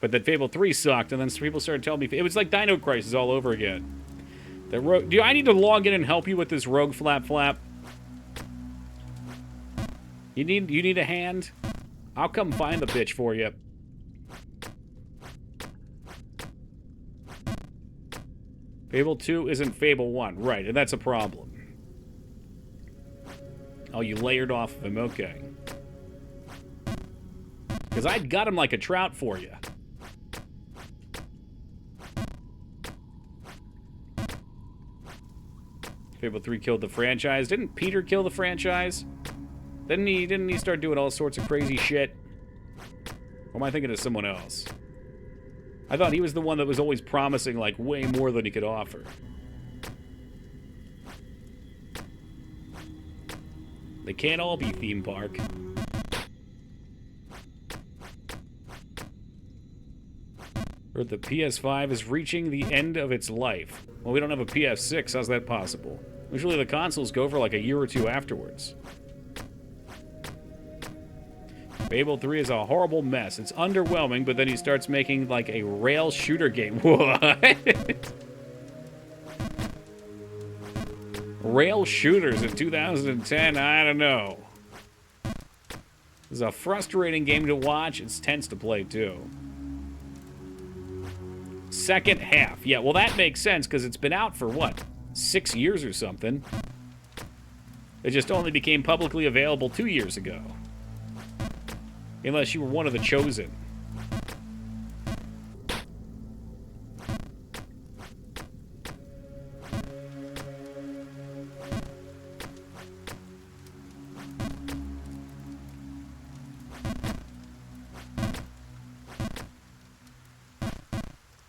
But that Fable 3 sucked, and then people started telling me... It was like Dino Crisis all over again. Do I need to log in and help you with this rogue flap? You need a hand? I'll come find the bitch for you. Fable 2 isn't Fable 1. Right, and that's a problem. Oh, you layered off of him. Okay. Because I'd got him like a trout for you. Fable 3 killed the franchise. Didn't Peter kill the franchise? Didn't he start doing all sorts of crazy shit? Or am I thinking of someone else? I thought he was the one that was always promising, like, way more than he could offer. They can't all be theme park. Heard the PS5 is reaching the end of its life. Well, we don't have a PS6. How's that possible? Usually the consoles go for like a year or two afterwards. Fable 3 is a horrible mess. It's underwhelming, but then he starts making like a rail shooter game. What? Rail shooters in 2010? I don't know. It's a frustrating game to watch. It's tense to play, too. Second half. Yeah, well, that makes sense, because it's been out for, what, 6 years or something? It just only became publicly available 2 years ago. Unless you were one of the chosen.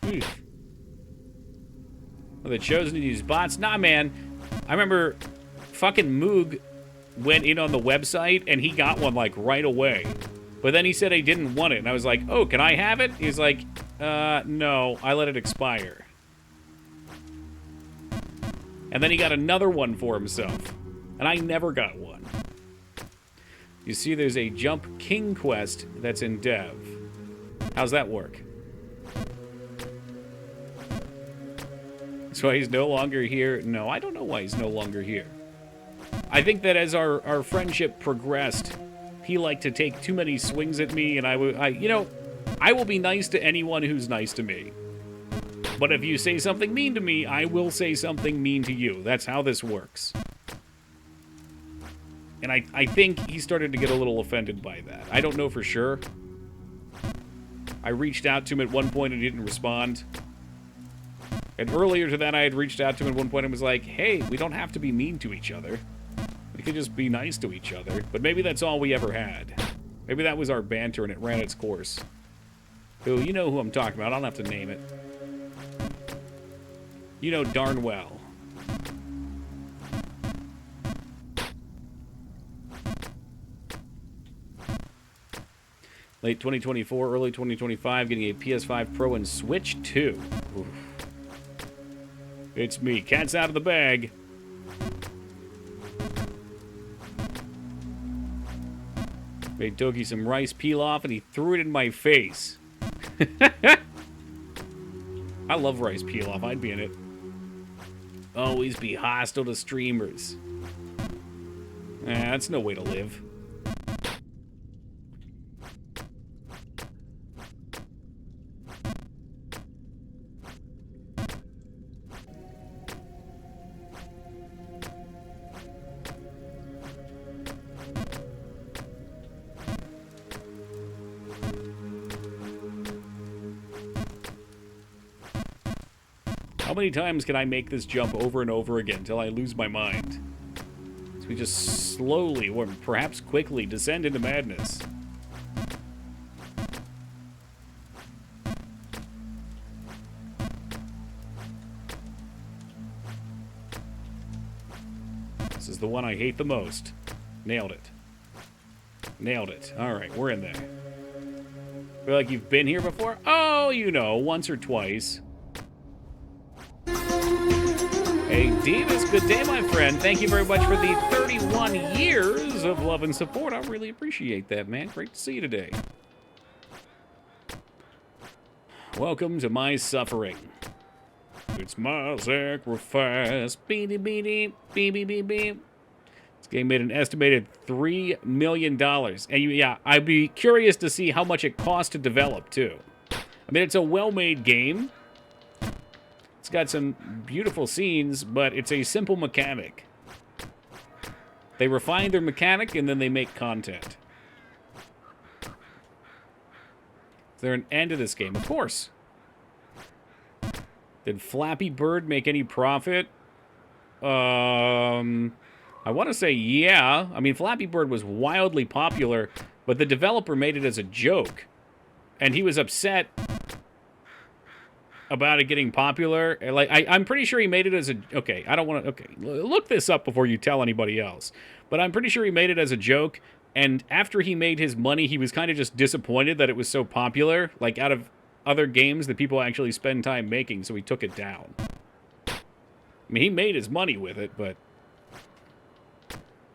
Oof. Well, the chosen to use bots? Nah, man. I remember fucking Moog went in on the website and he got one like right away. But then he said he didn't want it. And I was like, oh, can I have it? He's like, no, I let it expire. And then he got another one for himself. And I never got one. You see there's a Jump King quest that's in dev. How's that work? That's why he's no longer here? No, I don't know why he's no longer here. I think that as our friendship progressed, he liked to take too many swings at me, and I will be nice to anyone who's nice to me. But if you say something mean to me, I will say something mean to you. That's how this works. And I think he started to get a little offended by that. I don't know for sure. I reached out to him at one point and he didn't respond. And earlier to that, I had reached out to him at one point and was like, hey, we don't have to be mean to each other. We could just be nice to each other. But maybe that's all we ever had. Maybe that was our banter and it ran its course. Who, you know who I'm talking about. I don't have to name it. You know darn well. Late 2024, early 2025, getting a PS5 Pro and Switch 2. Oof. It's me. Cat's out of the bag. Made Toki some rice pilaf and he threw it in my face. I love rice pilaf. I'd be in it. Always be hostile to streamers. That's no way to live. How many times can I make this jump over and over again until I lose my mind? So we just slowly, or perhaps quickly, descend into madness. This is the one I hate the most. Nailed it. Nailed it. Alright, we're in there. Feel like you've been here before? Oh, you know, once or twice. Hey, Davis, good day, my friend. Thank you very much for the 31 years of love and support. I really appreciate that, man. Great to see you today. Welcome to my suffering. It's my sacrifice. Beep, beep, beep, beep, beep, beep, beep. This game made an estimated $3 million. And yeah, I'd be curious to see how much it cost to develop, too. I mean, it's a well-made game. It's got some beautiful scenes, but it's a simple mechanic. They refine their mechanic, and then they make content. Is there an end to this game? Of course. Did Flappy Bird make any profit? I want to say yeah. I mean, Flappy Bird was wildly popular, but the developer made it as a joke. And he was upset about it getting popular. Like, I'm pretty sure he made it as a... Okay, I don't want to... Okay, look this up before you tell anybody else. But I'm pretty sure he made it as a joke, and after he made his money, he was kind of just disappointed that it was so popular, like, out of other games that people actually spend time making, so he took it down. I mean, he made his money with it, but...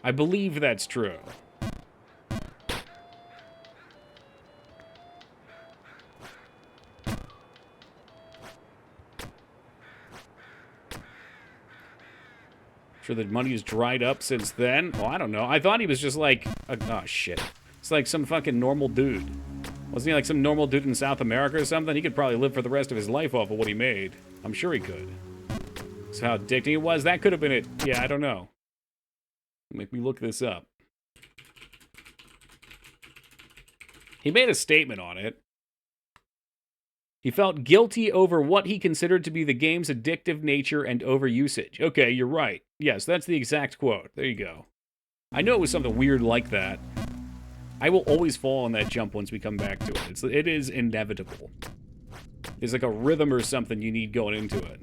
I believe that's true. Sure the money has dried up since then? Oh, I don't know. I thought he was just like... oh, shit. It's like some fucking normal dude. Wasn't he like some normal dude in South America or something? He could probably live for the rest of his life off of what he made. I'm sure he could. So how addicting it was? That could have been it. Yeah, I don't know. Make me look this up. He made a statement on it. He felt guilty over what he considered to be the game's addictive nature and overusage. Okay, you're right. Yes, that's the exact quote. There you go. I know it was something weird like that. I will always fall on that jump once we come back to it. It is inevitable. There's like a rhythm or something you need going into it.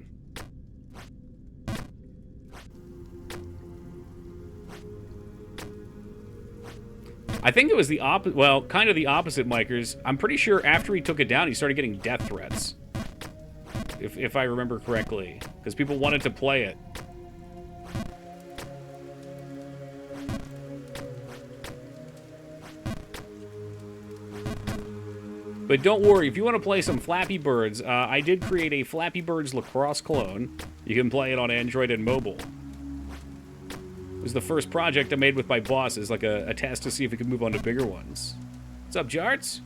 I think it was the opposite. Well, kind of the opposite, Micers. I'm pretty sure after he took it down, he started getting death threats. If I remember correctly. Because people wanted to play it. But don't worry, if you want to play some Flappy Birds, I did create a Flappy Birds lacrosse clone. You can play it on Android and mobile. It was the first project I made with my bosses, like a test to see if we could move on to bigger ones. What's up, Jarts?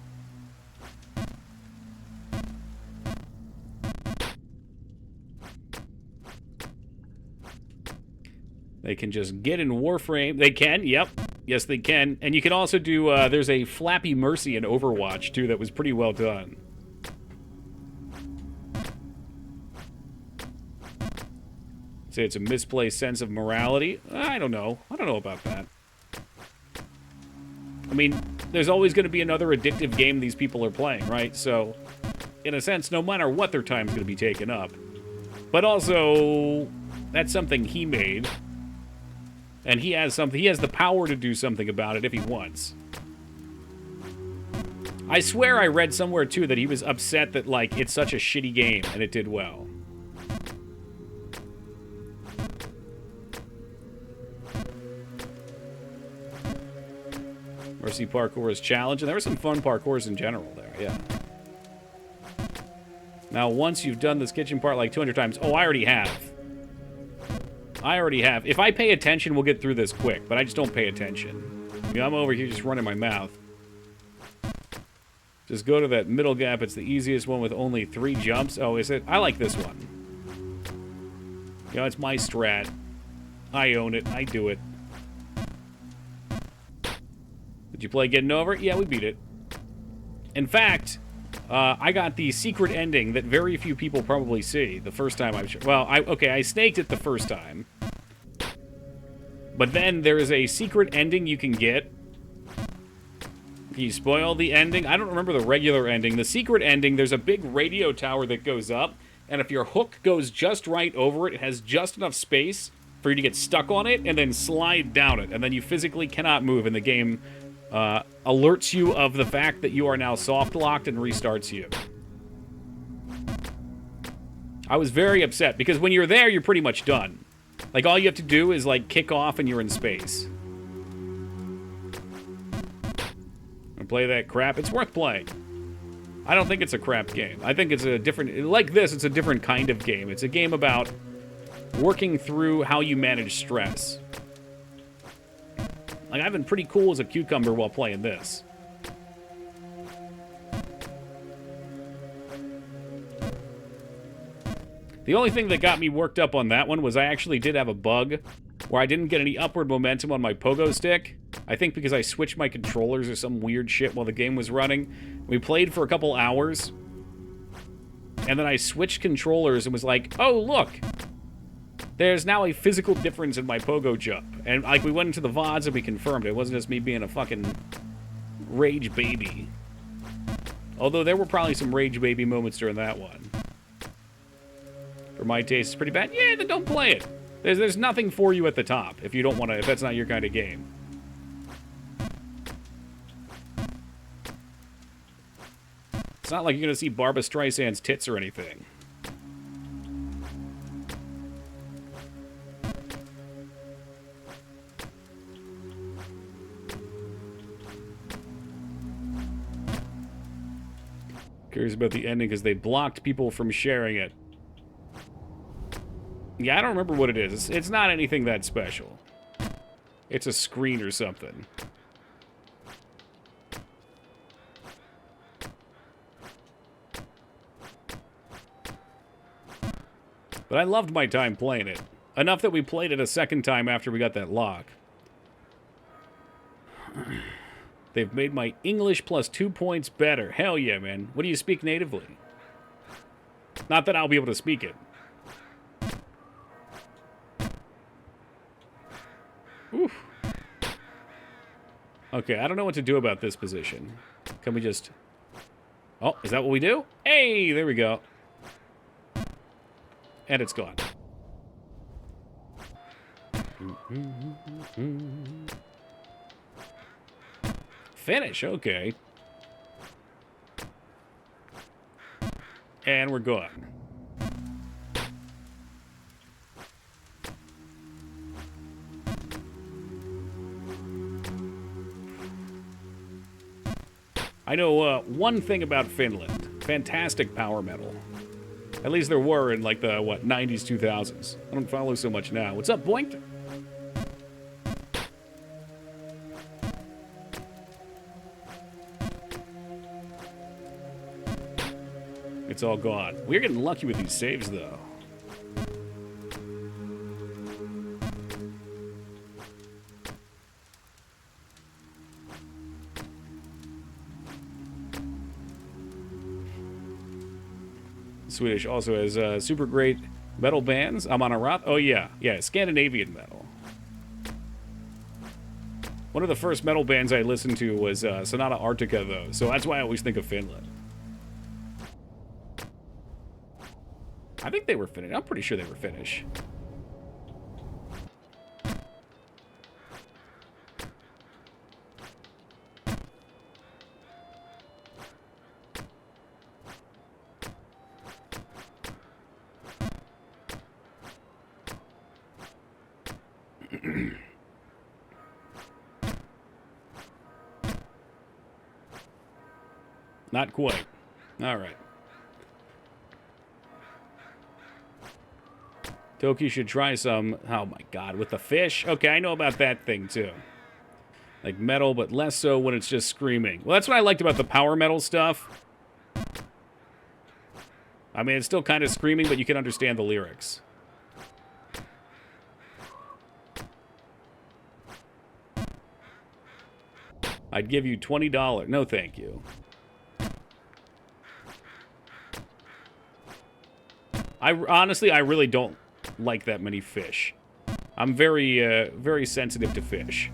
They can just get in Warframe. They can, yep. Yes, they can. And you can also do, there's a Flappy Mercy in Overwatch, too, that was pretty well done. Say it's a misplaced sense of morality. I don't know. I don't know about that. I mean, there's always going to be another addictive game these people are playing, right? So, in a sense, no matter what their time's going to be taken up. But also, that's something he made. And he has something. He has the power to do something about it if he wants. I swear I read somewhere, too, that he was upset that, like, it's such a shitty game and it did well. Mercy parkour is challenge, and there were some fun parkours in general there, yeah. Now, once you've done this kitchen part like 200 times... Oh, I already have. I already have. If I pay attention, we'll get through this quick, but I just don't pay attention. I mean, I'm over here just running my mouth. Just go to that middle gap. It's the easiest one with only 3 jumps. Oh, is it? I like this one. You know, it's my strat. I own it. I do it. Did you play Getting Over? Yeah, we beat it. In fact, I got the secret ending that very few people probably see the first time I... Well, I snaked it the first time. But then there is a secret ending you can get. Can you spoil the ending? I don't remember the regular ending. The secret ending, there's a big radio tower that goes up, and if your hook goes just right over it, it has just enough space for you to get stuck on it, and then slide down it, and then you physically cannot move, and the game alerts you of the fact that you are now soft-locked and restarts you. I was very upset, because when you're there, you're pretty much done. Like, all you have to do is, like, kick off and you're in space. And play that crap. It's worth playing. I don't think it's a crap game. I think it's a different... Like this, it's a different kind of game. It's a game about working through how you manage stress. Like, I've been pretty cool as a cucumber while playing this. The only thing that got me worked up on that one was I actually did have a bug where I didn't get any upward momentum on my pogo stick. I think because I switched my controllers or some weird shit while the game was running. We played for a couple hours, and then I switched controllers and was like, oh, look! There's now a physical difference in my pogo jump. And, like, we went into the VODs and we confirmed it. It wasn't just me being a fucking rage baby. Although there were probably some rage baby moments during that one. For my taste, it's pretty bad. Yeah, then don't play it. There's nothing for you at the top if you don't want to, if that's not your kind of game. It's not like you're going to see Barbra Streisand's tits or anything. Curious about the ending because they blocked people from sharing it. Yeah, I don't remember what it is. It's not anything that special. It's a screen or something. But I loved my time playing it. Enough that we played it a second time after we got that lock. They've made my English plus 2 points better. Hell yeah, man. What do you speak natively? Not that I'll be able to speak it. Oof. Okay, I don't know what to do about this position. Can we just... Oh, is that what we do? Hey, there we go. And it's gone. Finish, okay. And we're gone. I know one thing about Finland. Fantastic power metal. At least there were in, like, the, what, 90s, 2000s. I don't follow so much now. What's up, Boink? It's all gone. We're getting lucky with these saves, though. Swedish also has super great metal bands. I'm on a rock. Oh, yeah. Yeah, Scandinavian metal. One of the first metal bands I listened to was Sonata Arctica, though, so that's why I always think of Finland. I think they were Finnish. I'm pretty sure they were Finnish. Not quite. All right. Toki should try some. Oh my god, with the fish? Okay, I know about that thing too. Like metal, but less so when it's just screaming. Well, that's what I liked about the power metal stuff. I mean, it's still kind of screaming, but you can understand the lyrics. I'd give you $20. No, thank you. Honestly, I really don't like that many fish. I'm very sensitive to fish.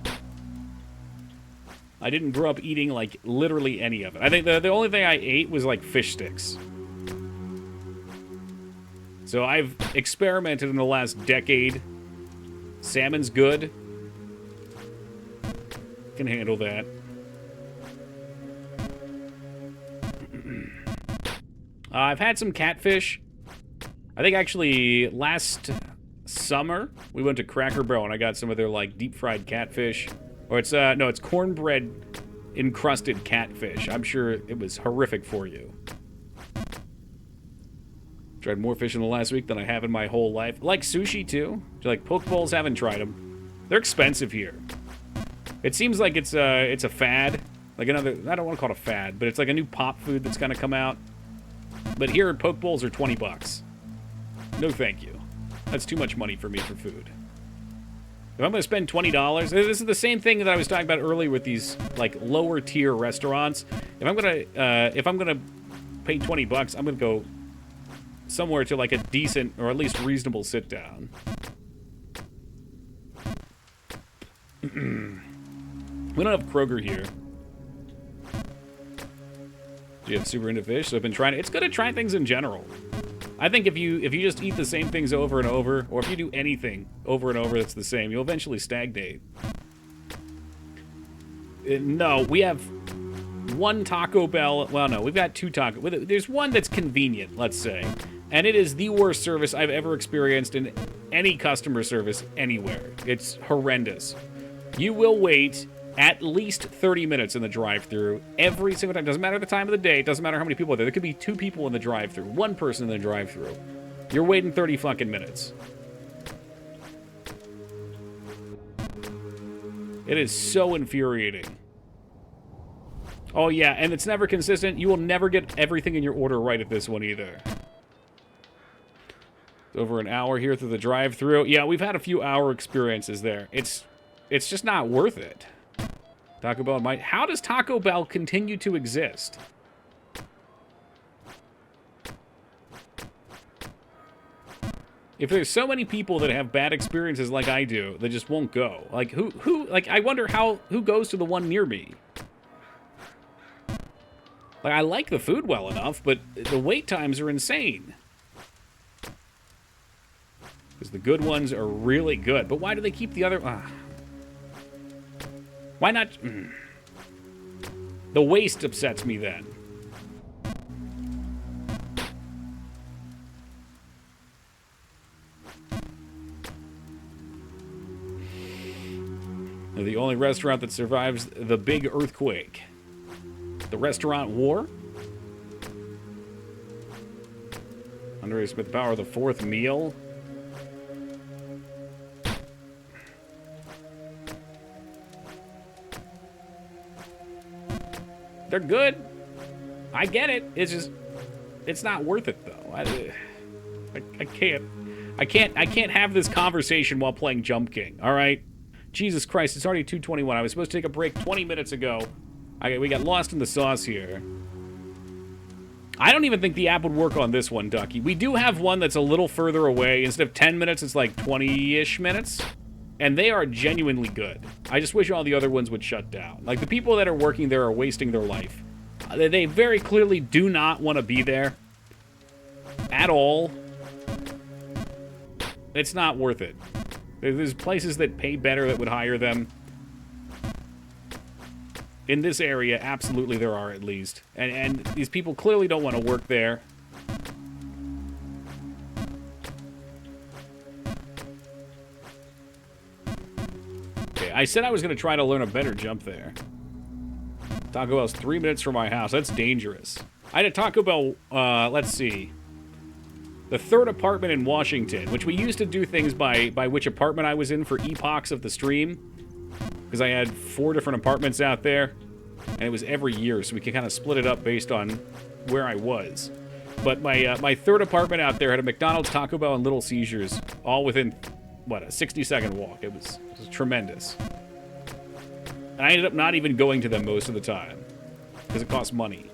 I didn't grow up eating, like, literally any of it. I think the only thing I ate was, like, fish sticks. So I've experimented in the last decade. Salmon's good. Can handle that. I've had some catfish. I think actually last summer we went to Cracker Barrel and I got some of their like deep fried catfish. Or it's no, it's cornbread encrusted catfish. I'm sure it was horrific for you. Tried more fish in the last week than I have in my whole life. I like sushi too. Do you like poke bowls? Haven't tried them. They're expensive here. It seems like it's a fad. Like another, I don't want to call it a fad, but it's like a new pop food that's gonna come out. But here, poke bowls are $20. No thank you. That's too much money for me for food. If I'm going to spend $20, this is the same thing that I was talking about earlier with these like lower tier restaurants. If I'm gonna pay $20, I'm gonna go somewhere to like a decent or at least reasonable sit down. We don't have Kroger here. Do you have super into fish? So I've been trying. It's good to try things in general. I think if you just eat the same things over and over, or if you do anything over and over that's the same, you'll eventually stagnate. No, we have one Taco Bell. Well, no, we've got two Taco. There's one that's convenient, let's say, and it is the worst service I've ever experienced in any customer service anywhere. It's horrendous. You will wait at least 30 minutes in the drive-thru every single time. Doesn't matter the time of the day. Doesn't matter how many people are there. There could be 2 people in the drive-thru, 1 person in the drive-thru. You're waiting 30 fucking minutes. It is so infuriating. Oh yeah, and it's never consistent. You will never get everything in your order right at this one either. It's over an hour here through the drive-thru. Yeah, we've had a few hour experiences there. It's just not worth it. Taco Bell might. How does Taco Bell continue to exist? If there's so many people that have bad experiences like I do, they just won't go. Like who like I wonder who goes to the one near me. Like, I like the food well enough, but the wait times are insane. Because the good ones are really good. But why do they keep the other... Why not... The waste upsets me then. They're the only restaurant that survives the big earthquake. The restaurant war? Underestimate the power of the fourth meal? They're good. I get it. It's just, it's not worth it though. I can't have this conversation while playing Jump King. All right. Jesus Christ, it's already 2:21. I was supposed to take a break 20 minutes ago. We got lost in the sauce here. I don't even think the app would work on this one, Ducky. We do have one that's a little further away. Instead of 10 minutes, it's like 20-ish minutes. And they are genuinely good. I just wish all the other ones would shut down. Like, the people that are working there are wasting their life. They very clearly do not want to be there. At all. It's not worth it. There's places that pay better that would hire them. In this area, absolutely there are, at least. And these people clearly don't want to work there. Okay, I said I was going to try to learn a better jump there. Taco Bell's 3 minutes from my house. That's dangerous. I had a Taco Bell, let's see. The third apartment in Washington, which we used to do things by which apartment I was in for epochs of the stream. Because I had 4 different apartments out there. And it was every year, so we could kind of split it up based on where I was. But my third apartment out there had a McDonald's, Taco Bell, and Little Seizures, all within, what, a 60-second walk. It was tremendous. And I ended up not even going to them most of the time. Because it cost money.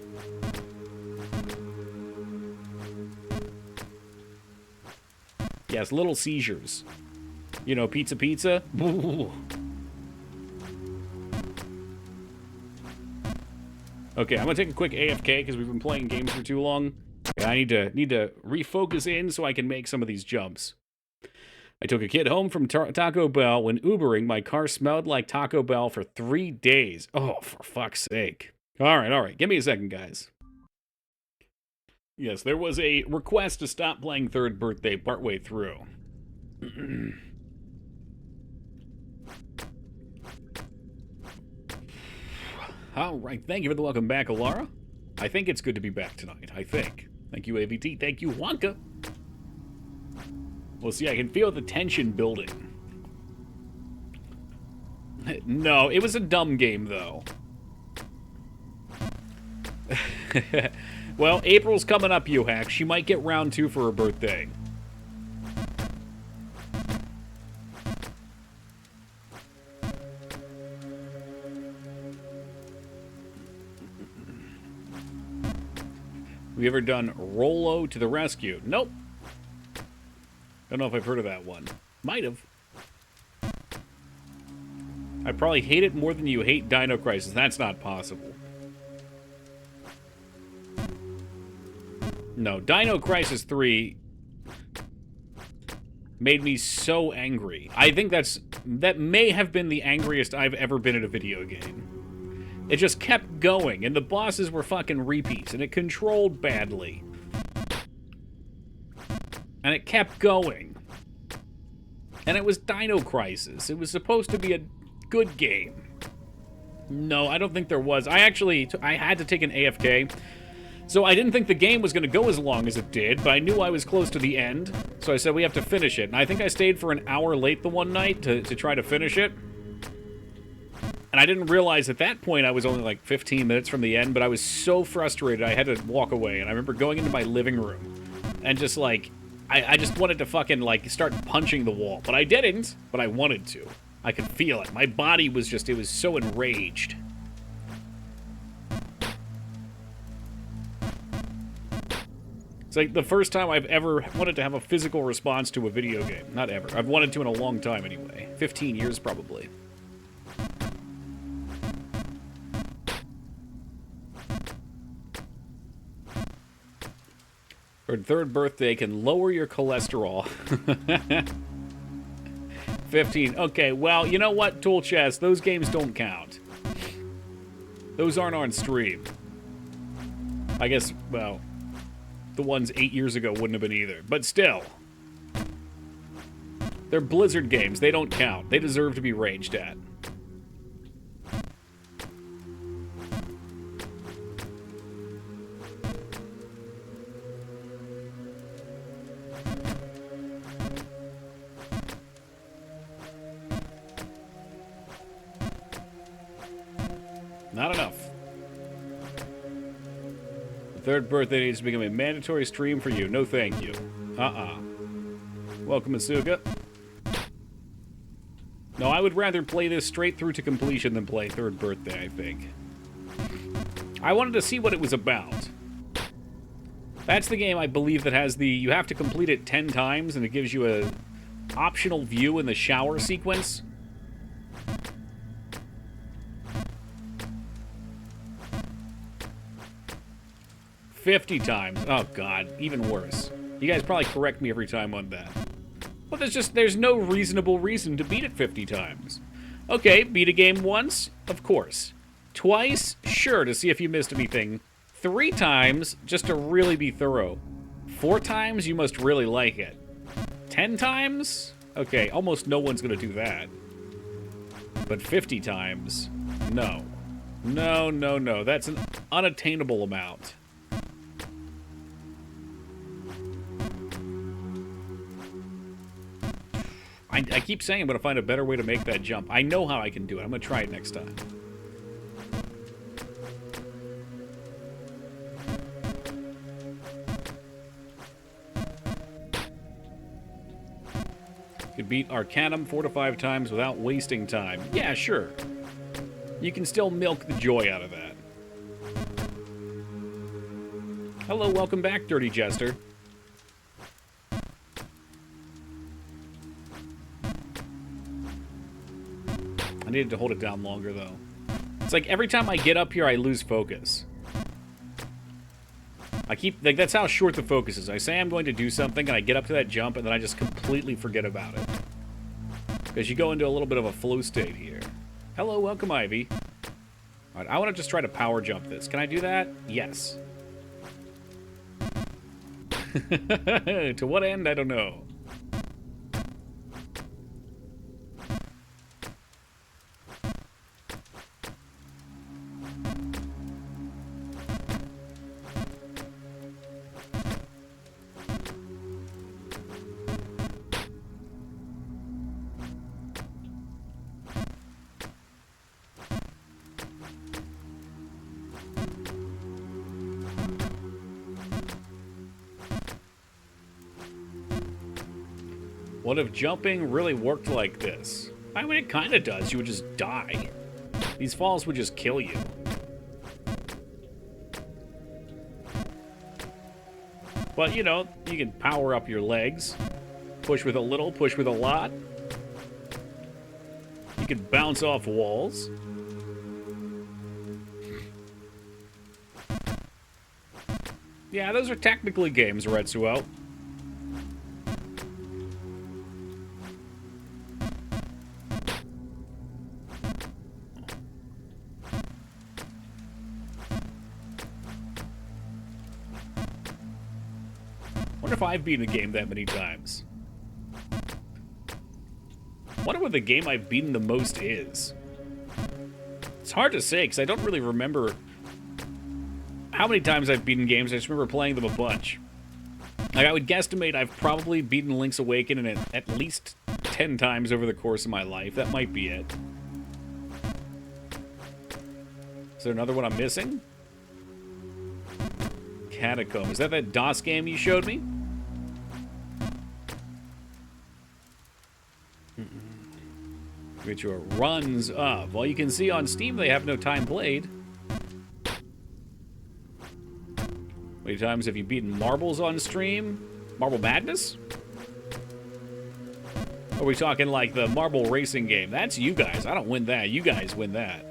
Yes, Little Seizures. You know, pizza. Ooh. Okay, I'm gonna take a quick AFK because we've been playing games for too long. And I need to refocus in so I can make some of these jumps. I took a kid home from Taco Bell. When Ubering, my car smelled like Taco Bell for 3 days. Oh, for fuck's sake. All right. Give me a second, guys. Yes, there was a request to stop playing Third Birthday partway through. All right, thank you for the welcome back, Alara. I think it's good to be back tonight, I think. Thank you, AVT. Thank you, Wonka. Well, see, I can feel the tension building. No, it was a dumb game, though. Well, April's coming up, you hack. She might get round 2 for her birthday. Have you ever done Rollo to the Rescue? Nope. Don't know if I've heard of that one. Might have. I probably hate it more than you hate Dino Crisis. That's not possible. No, Dino Crisis 3 made me so angry. I think that may have been the angriest I've ever been at a video game. It just kept going, and the bosses were fucking repeats, and it controlled badly. And it kept going. And it was Dino Crisis. It was supposed to be a good game. No, I don't think there was. I had to take an AFK. So I didn't think the game was going to go as long as it did, but I knew I was close to the end. So I said, we have to finish it. And I think I stayed for an hour late the one night to try to finish it. And I didn't realize at that point I was only like 15 minutes from the end, but I was so frustrated I had to walk away. And I remember going into my living room and just like, I just wanted to fucking like start punching the wall. But I didn't, but I wanted to. I could feel it. My body was just, it was so enraged. It's like the first time I've ever wanted to have a physical response to a video game. Not ever. I've wanted to in a long time anyway. 15 years probably. Her third birthday can lower your cholesterol. 15. Okay, well, you know what, Tool Chest? Those games don't count. Those aren't on stream. I guess, well, the ones 8 years ago wouldn't have been either. But still. They're Blizzard games. They don't count. They deserve to be raged at. Not enough. The third birthday needs to become a mandatory stream for you. No thank you. Welcome, Asuka. No, I would rather play this straight through to completion than play third birthday, I think. I wanted to see what it was about. That's the game, I believe, that has the... You have to complete it 10 times, and it gives you a optional view in the shower sequence. $50 times. Oh, God. Even worse. You guys probably correct me every time on that. Well, there's no reasonable reason to beat it 50 times. Okay, beat a game once? Of course. Twice? Sure, to see if you missed anything. 3 times, just to really be thorough. 4 times, you must really like it. 10 times? Okay, almost no one's gonna do that. But 50 times? No. No, no, no. That's an unattainable amount. I keep saying I'm going to find a better way to make that jump. I know how I can do it. I'm going to try it next time. You could beat Arcanum 4 to 5 times without wasting time. Yeah, sure. You can still milk the joy out of that. Hello, welcome back, Dirty Jester. I needed to hold it down longer, though. It's like every time I get up here, I lose focus. I keep... Like, that's how short the focus is. I say I'm going to do something, and I get up to that jump, and then I just completely forget about it. Because you go into a little bit of a flow state here. Hello, welcome, Ivy. Alright, I want to just try to power jump this. Can I do that? Yes. To what end? I don't know. What if jumping really worked like this? I mean, it kind of does. You would just die. These falls would just kill you. But, you know, you can power up your legs. Push with a little, push with a lot. You can bounce off walls. Yeah, those are technically games, Retsuo. Wonder if I've beaten a game that many times. Wonder what the game I've beaten the most is. It's hard to say, because I don't really remember how many times I've beaten games. I just remember playing them a bunch. Like, I would guesstimate I've probably beaten Link's Awakening at least 10 times over the course of my life. That might be it. Is there another one I'm missing? Catacomb. Is that DOS game you showed me? Get your runs of. Well, you can see on Steam they have no time played. How many times have you beaten marbles on stream? Marble Madness? Or are we talking like the marble racing game? That's you guys. I don't win that. You guys win that.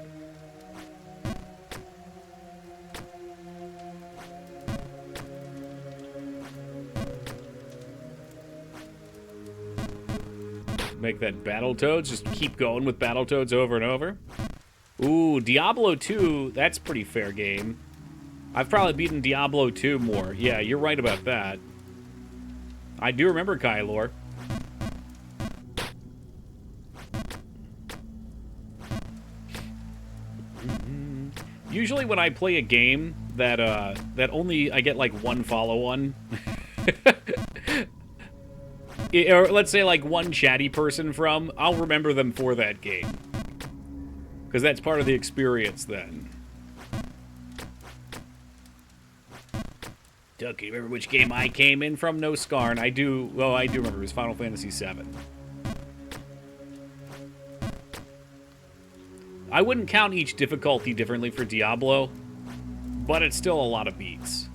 make that Battletoads. Just keep going with Battletoads over and over. Ooh, Diablo 2, that's pretty fair game. I've probably beaten Diablo 2 more. Yeah, you're right about that. I do remember Kylor. Usually when I play a game that that only I get like one follow-on, or let's say like one chatty person from, I'll remember them for that game. Because that's part of the experience then. Ducky, remember which game I came in from? No Scarn. I do, well, I do remember. It was Final Fantasy VII. I wouldn't count each difficulty differently for Diablo, but it's still a lot of beats.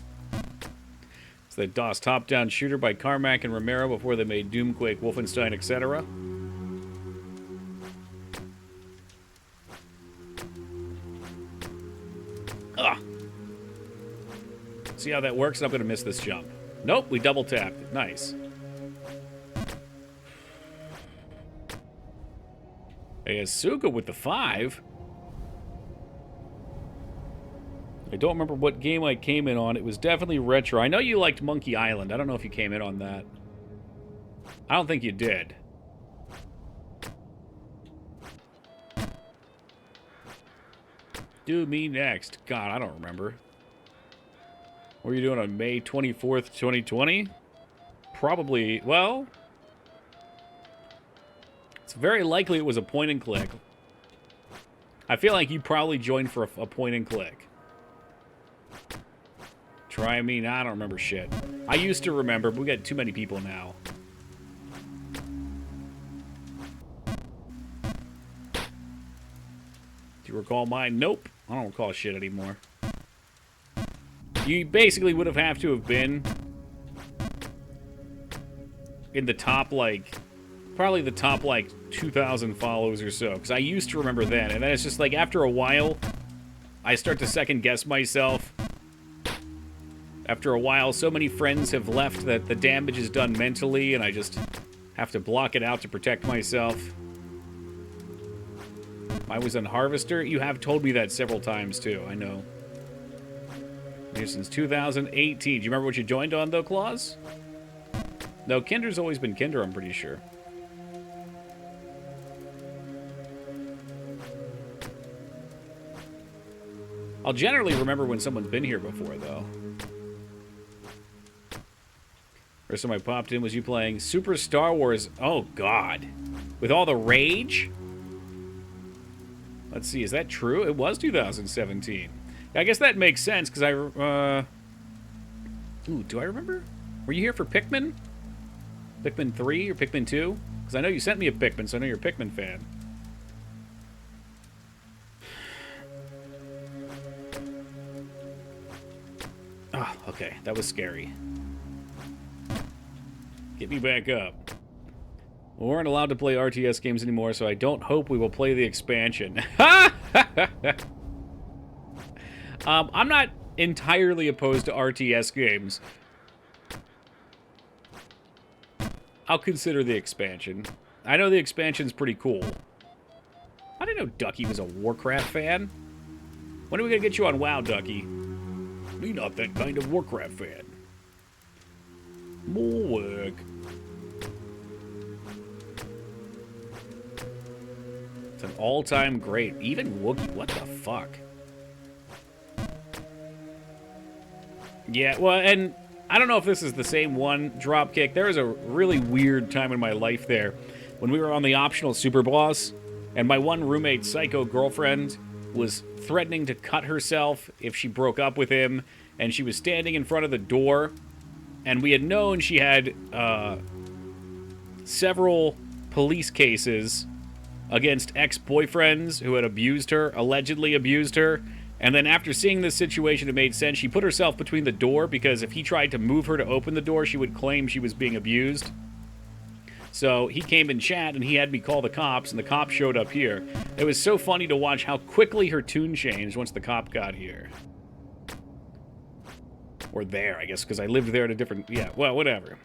It's the DOS top-down shooter by Carmack and Romero before they made Doom, Quake, Wolfenstein, etc. Ugh. See how that works? I'm going to miss this jump. Nope, we double-tapped. Nice. Hey, Asuka with the 5. I don't remember what game I came in on. It was definitely retro. I know you liked Monkey Island. I don't know if you came in on that. I don't think you did. Do me next. God, I don't remember. What were you doing on May 24th, 2020? Probably, well... It's very likely it was a point and click. I feel like you probably joined for a point and click. Try me? Nah, I don't remember shit. I used to remember, but we got too many people now. Do you recall mine? Nope. I don't recall shit anymore. You basically would have to have been in the top, like... Probably the top, like, 2,000 follows or so. Because I used to remember then. And then it's just, like, after a while, I start to second-guess myself. After a while, so many friends have left that the damage is done mentally, and I just have to block it out to protect myself. I was on Harvester. You have told me that several times, too. I know. Here since 2018. Do you remember what you joined on, though, Claus? No, Kinder's always been Kinder, I'm pretty sure. I'll generally remember when someone's been here before, though. First time I popped in was you playing Super Star Wars. Oh, God. With all the rage? Let's see, is that true? It was 2017. I guess that makes sense, because ooh, do I remember? Were you here for Pikmin? Pikmin 3 or Pikmin 2? Because I know you sent me a Pikmin, so I know you're a Pikmin fan. Oh, okay. That was scary. Get me back up. We weren't allowed to play RTS games anymore, so I don't hope we will play the expansion. I'm not entirely opposed to RTS games. I'll consider the expansion. I know the expansion's pretty cool. I didn't know Ducky was a Warcraft fan. When are we gonna get you on WoW, Ducky? Me not that kind of Warcraft fan. More work. It's an all-time great. Even Wookiee, what the fuck? Yeah, well, and I don't know if this is the same one, Dropkick. There was a really weird time in my life there when we were on the optional Super Boss, and my one roommate, psycho girlfriend, was threatening to cut herself if she broke up with him, and she was standing in front of the door, and we had known she had several police cases against ex-boyfriends who had abused her, allegedly abused her, and then after seeing this situation, it made sense. She put herself between the door because if he tried to move her to open the door, she would claim she was being abused. So he came in chat, and he had me call the cops, and the cops showed up here. It was so funny to watch how quickly her tune changed once the cop got here. Or there, I guess, because I lived there at a different... Yeah, well, whatever.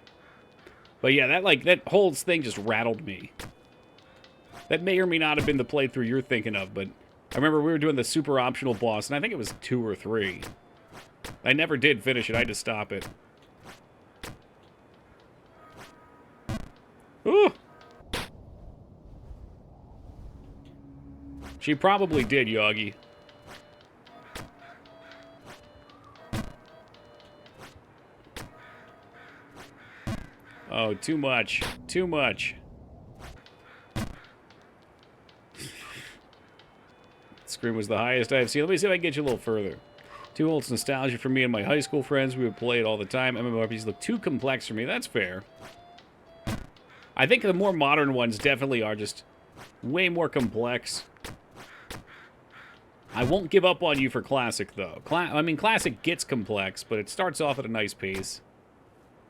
But yeah, that whole thing just rattled me. That may or may not have been the playthrough you're thinking of, but I remember we were doing the super optional boss, and I think it was 2 or 3. I never did finish it. I had to stop it. Ooh! She probably did, Yogi. Oh, too much. Too much. Scream was the highest I've seen. Let me see if I can get you a little further. Too old nostalgia for me and my high school friends. We would play it all the time. MMORPGs look too complex for me. That's fair. I think the more modern ones definitely are just way more complex. I won't give up on you for Classic, though. I mean, Classic gets complex, but it starts off at a nice pace.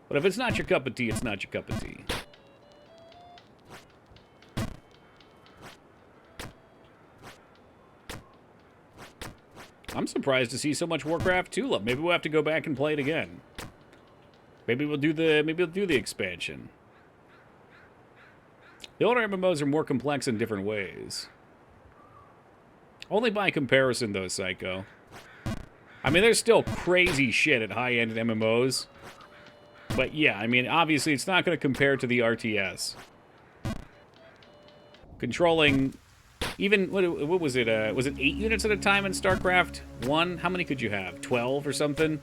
But if it's not your cup of tea, it's not your cup of tea. I'm surprised to see so much Warcraft 2 love. Maybe we'll have to go back and play it again. Maybe we'll do the expansion. The older MMOs are more complex in different ways. Only by comparison, though, Psycho. I mean, there's still crazy shit at high-end MMOs. But yeah, I mean, obviously it's not going to compare to the RTS. Controlling... Even, what was it? Was it 8 units at a time in StarCraft 1? How many could you have? 12 or something?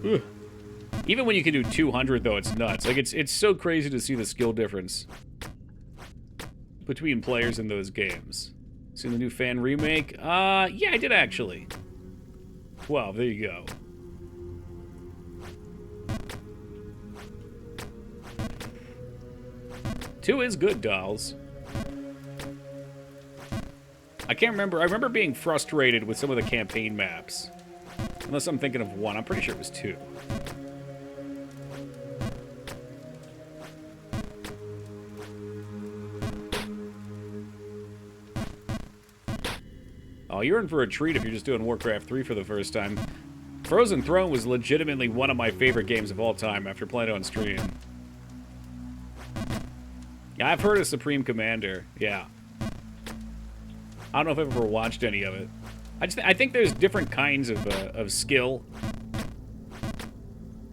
Ugh. Even when you can do 200, though, it's nuts. Like, it's so crazy to see the skill difference between players in those games. Seen the new fan remake? Yeah, I did, actually. 12, there you go. Two is good, dolls. I can't remember. I remember being frustrated with some of the campaign maps. Unless I'm thinking of 1. I'm pretty sure it was 2. Oh, you're in for a treat if you're just doing Warcraft 3 for the first time. Frozen Throne was legitimately one of my favorite games of all time after playing it on stream. Yeah, I've heard of Supreme Commander. Yeah. I don't know if I've ever watched any of it. I think there's different kinds of skill.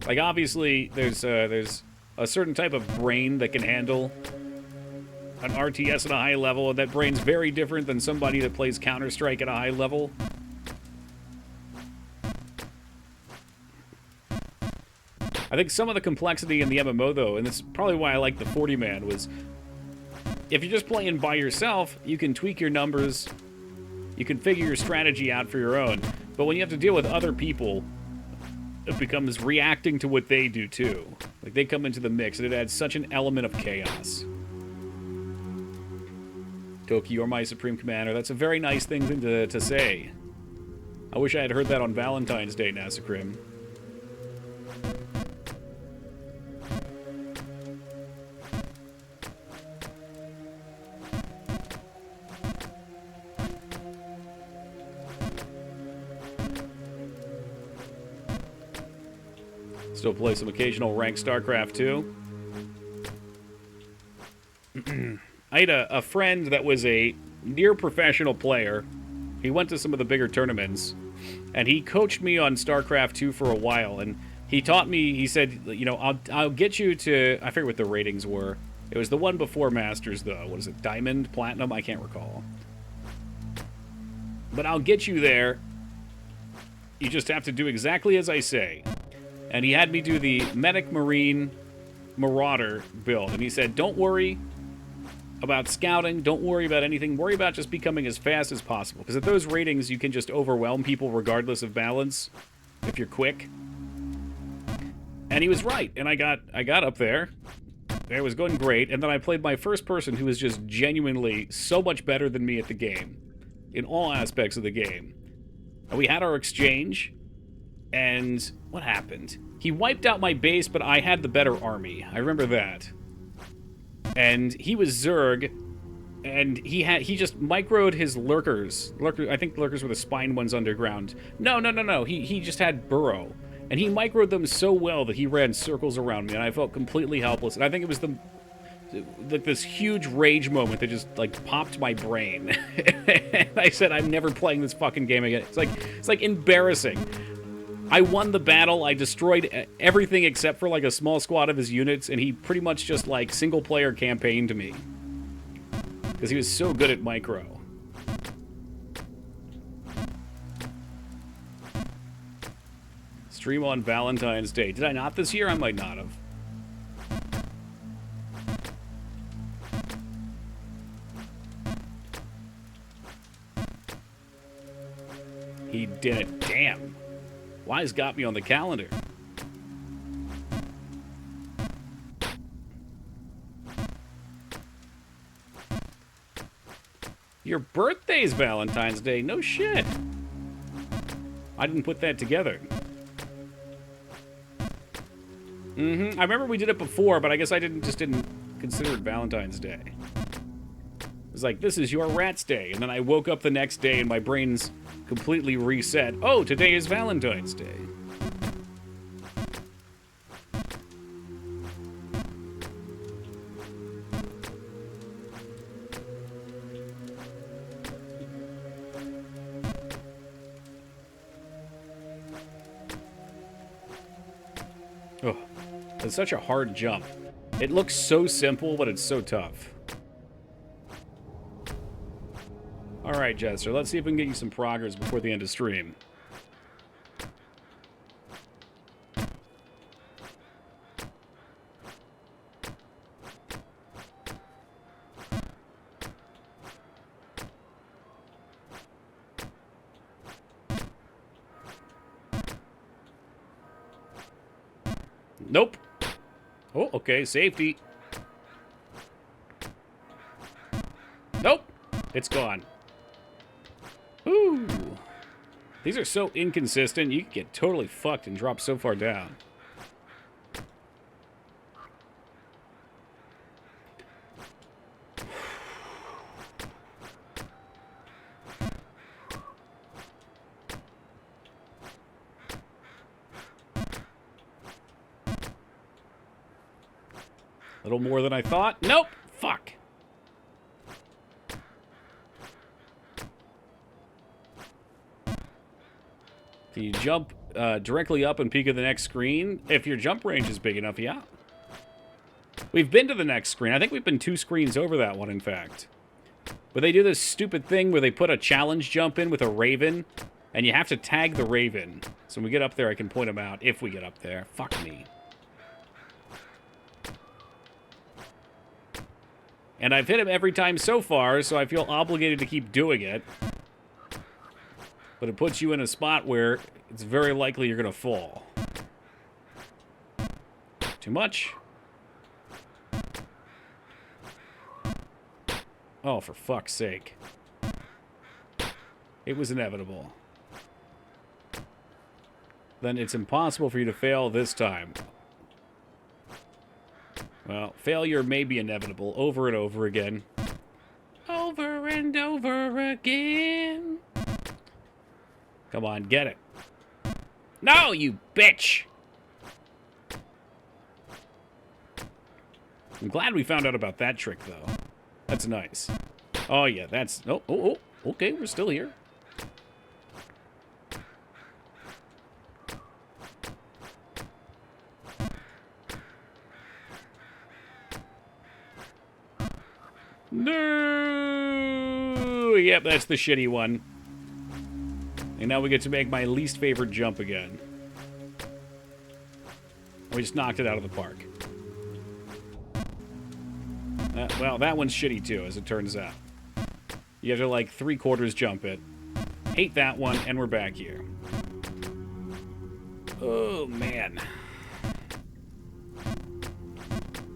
Like, obviously, there's a certain type of brain that can handle an RTS at a high level, and that brain's very different than somebody that plays Counter-Strike at a high level. I think some of the complexity in the MMO, though, and this is probably why I like the 40-man, was if you're just playing by yourself, you can tweak your numbers, you can figure your strategy out for your own. But when you have to deal with other people, it becomes reacting to what they do, too. Like, they come into the mix, and it adds such an element of chaos. Toki, you're my Supreme Commander. That's a very nice thing to say. I wish I had heard that on Valentine's Day, Nasacrim. Still play some occasional ranked StarCraft 2. I had a friend that was a near professional player. He went to some of the bigger tournaments, and he coached me on StarCraft 2 for a while, and he taught me, he said, you know, I'll get you to, I forget what the ratings were. It was the one before Masters, though. What is it, Diamond? Platinum? I can't recall. But I'll get you there. You just have to do exactly as I say. And he had me do the Medic Marine Marauder build. And he said, don't worry about scouting. Don't worry about anything. Worry about just becoming as fast as possible. Because at those ratings, you can just overwhelm people regardless of balance if you're quick. And he was right. And I got up there. It was going great. And then I played my first person who was just genuinely so much better than me at the game. In all aspects of the game. And we had our exchange. And what happened? He wiped out my base, but I had the better army. I remember that. And he was Zerg, and he just microed his lurkers. I think lurkers were the spine ones underground. No. He just had burrow. And he microed them so well that he ran circles around me, and I felt completely helpless. And I think it was the like this huge rage moment that just like popped my brain. And I said, I'm never playing this fucking game again. It's like embarrassing. I won the battle. I destroyed everything except for like a small squad of his units, and he pretty much just like single player campaigned me because he was so good at micro. Stream on Valentine's Day. Did I not this year? I might not have. He did it. Damn. Wise got me on the calendar. Your birthday's Valentine's Day. No shit. I didn't put that together. I remember we did it before, but I guess I just didn't consider it Valentine's Day. It was like, this is your rat's day. And then I woke up the next day and my brain's completely reset. Oh, today is Valentine's Day. Oh, it's such a hard jump. It looks so simple, but it's so tough. Alright, Jester, let's see if we can get you some progress before the end of stream. Nope. Oh, okay, safety. Nope. It's gone. Ooh. These are so inconsistent, you can get totally fucked and drop so far down. A little more than I thought. Nope. Fuck. Can you jump directly up and peek at the next screen? If your jump range is big enough, yeah. We've been to the next screen. I think we've been 2 screens over that one, in fact. But they do this stupid thing where they put a challenge jump in with a Raven, and you have to tag the Raven. So when we get up there, I can point him out if we get up there. Fuck me. And I've hit him every time so far, so I feel obligated to keep doing it. But it puts you in a spot where it's very likely you're going to fall. Too much. Oh, for fuck's sake. It was inevitable. Then it's impossible for you to fail this time. Well, failure may be inevitable over and over again. Over and over again. Come on, get it. No, you bitch! I'm glad we found out about that trick, though. That's nice. Oh, yeah, that's... Oh, okay, we're still here. No! Yep, that's the shitty one. And now we get to make my least favorite jump again. We just knocked it out of the park. Well, that one's shitty too, as it turns out. You have to, like, 3/4 jump it. Hate that one, and we're back here. Oh, man.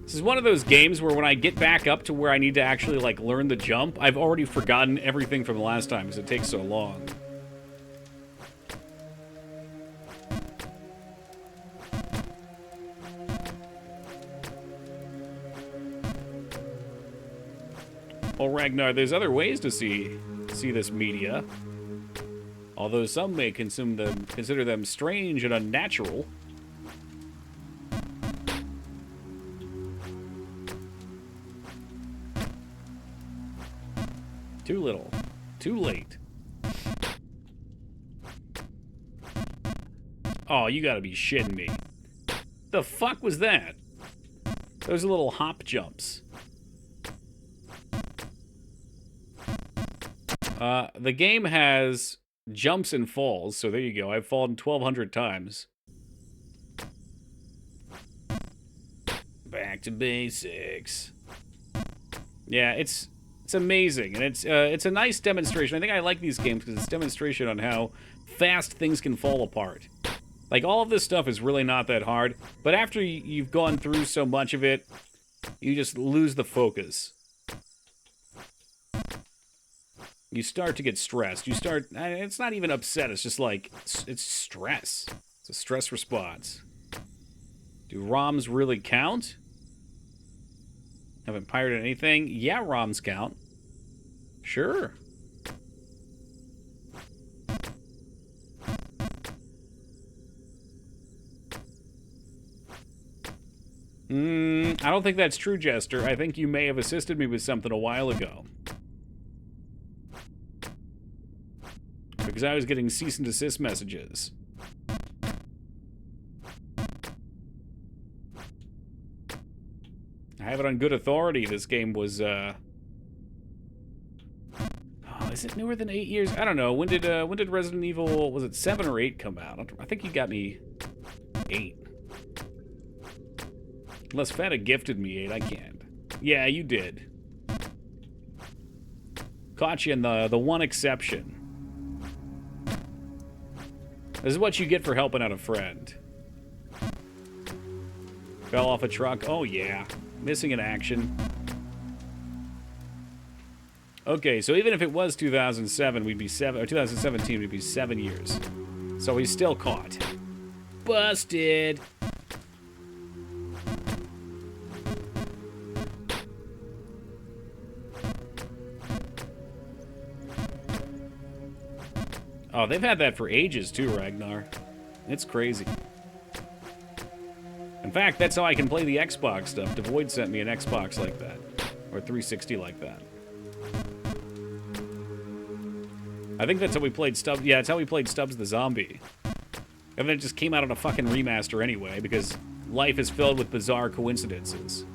This is one of those games where when I get back up to where I need to actually, like, learn the jump, I've already forgotten everything from the last time because it takes so long. Well, Ragnar, there's other ways to see this media. Although some may consider them strange and little. Too late. Oh, you gotta be shitting me. The fuck was that? Those are little hop jumps. The game has jumps and falls, so there you go. I've fallen 1,200 times. Back to basics. Yeah, it's amazing, and it's a nice demonstration. I think I like these games because it's a demonstration on how fast things can fall apart. Like, all of this stuff is really not that hard, but after you've gone through so much of it, you just lose the focus. You start to get stressed. You start... It's not even upset. It's just like... It's stress. It's a stress response. Do ROMs really count? Haven't pirated anything? Yeah, ROMs count. Sure. I don't think that's true, Jester. I think you may have assisted me with something a while ago. Because I was getting cease and desist messages. I have it on good authority. This game was, Oh, is it newer than 8 years? I don't know. When did Resident Evil, was it 7 or 8 come out? I think you got me 8. Unless Feta gifted me 8, I can't. Yeah, you did. Caught you in the one exception. This is what you get for helping out a friend. Fell off a truck. Oh, yeah. Missing in action. Okay, so even if it was 2007, we'd be 7, or 2017, we'd be 7 years. So he's still caught. Busted. Oh, they've had that for ages too, Ragnar. It's crazy. In fact, that's how I can play the Xbox stuff. Devoid sent me an Xbox like that. Or 360 like that. I think that's how we played Stubbs. Yeah, it's how we played Stubbs the Zombie. And then it just came out on a fucking remaster anyway, because life is filled with bizarre coincidences.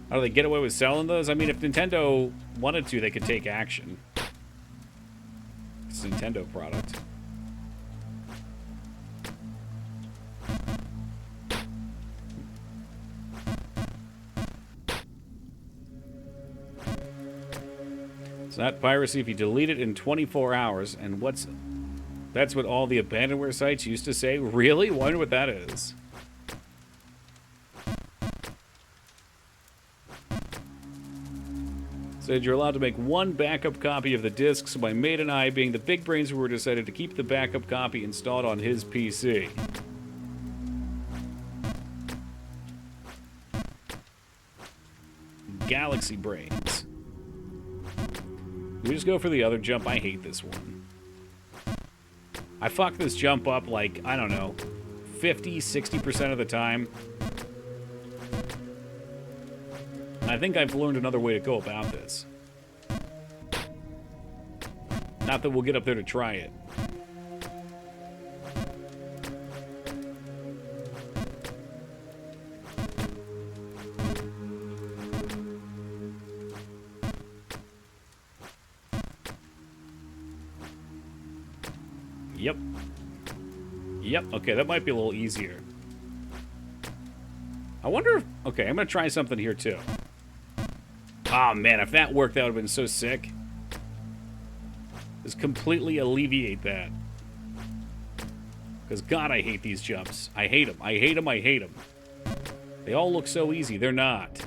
How do they get away with selling those? I mean, if Nintendo wanted to, they could take action. It's a Nintendo product. It's not piracy if you delete it in 24 hours. And that's what all the abandonware sites used to say? Really? Wonder what that is. Said you're allowed to make one backup copy of the disc, so my mate and I, being the big brains who were, decided to keep the backup copy installed on his PC. Galaxy brains. We just go for the other jump. I hate this one. I fuck this jump up like, I don't know, 50, 60% of the time. I think I've learned another way to go about this. Not that we'll get up there to try it. Yep. Yep, okay, that might be a little easier. I wonder if... Okay, I'm gonna try something here, too. Oh, man, if that worked, that would have been so sick. Just completely alleviate that. Because, God, I hate these jumps. I hate them. I hate them. I hate them. They all look so easy. They're not.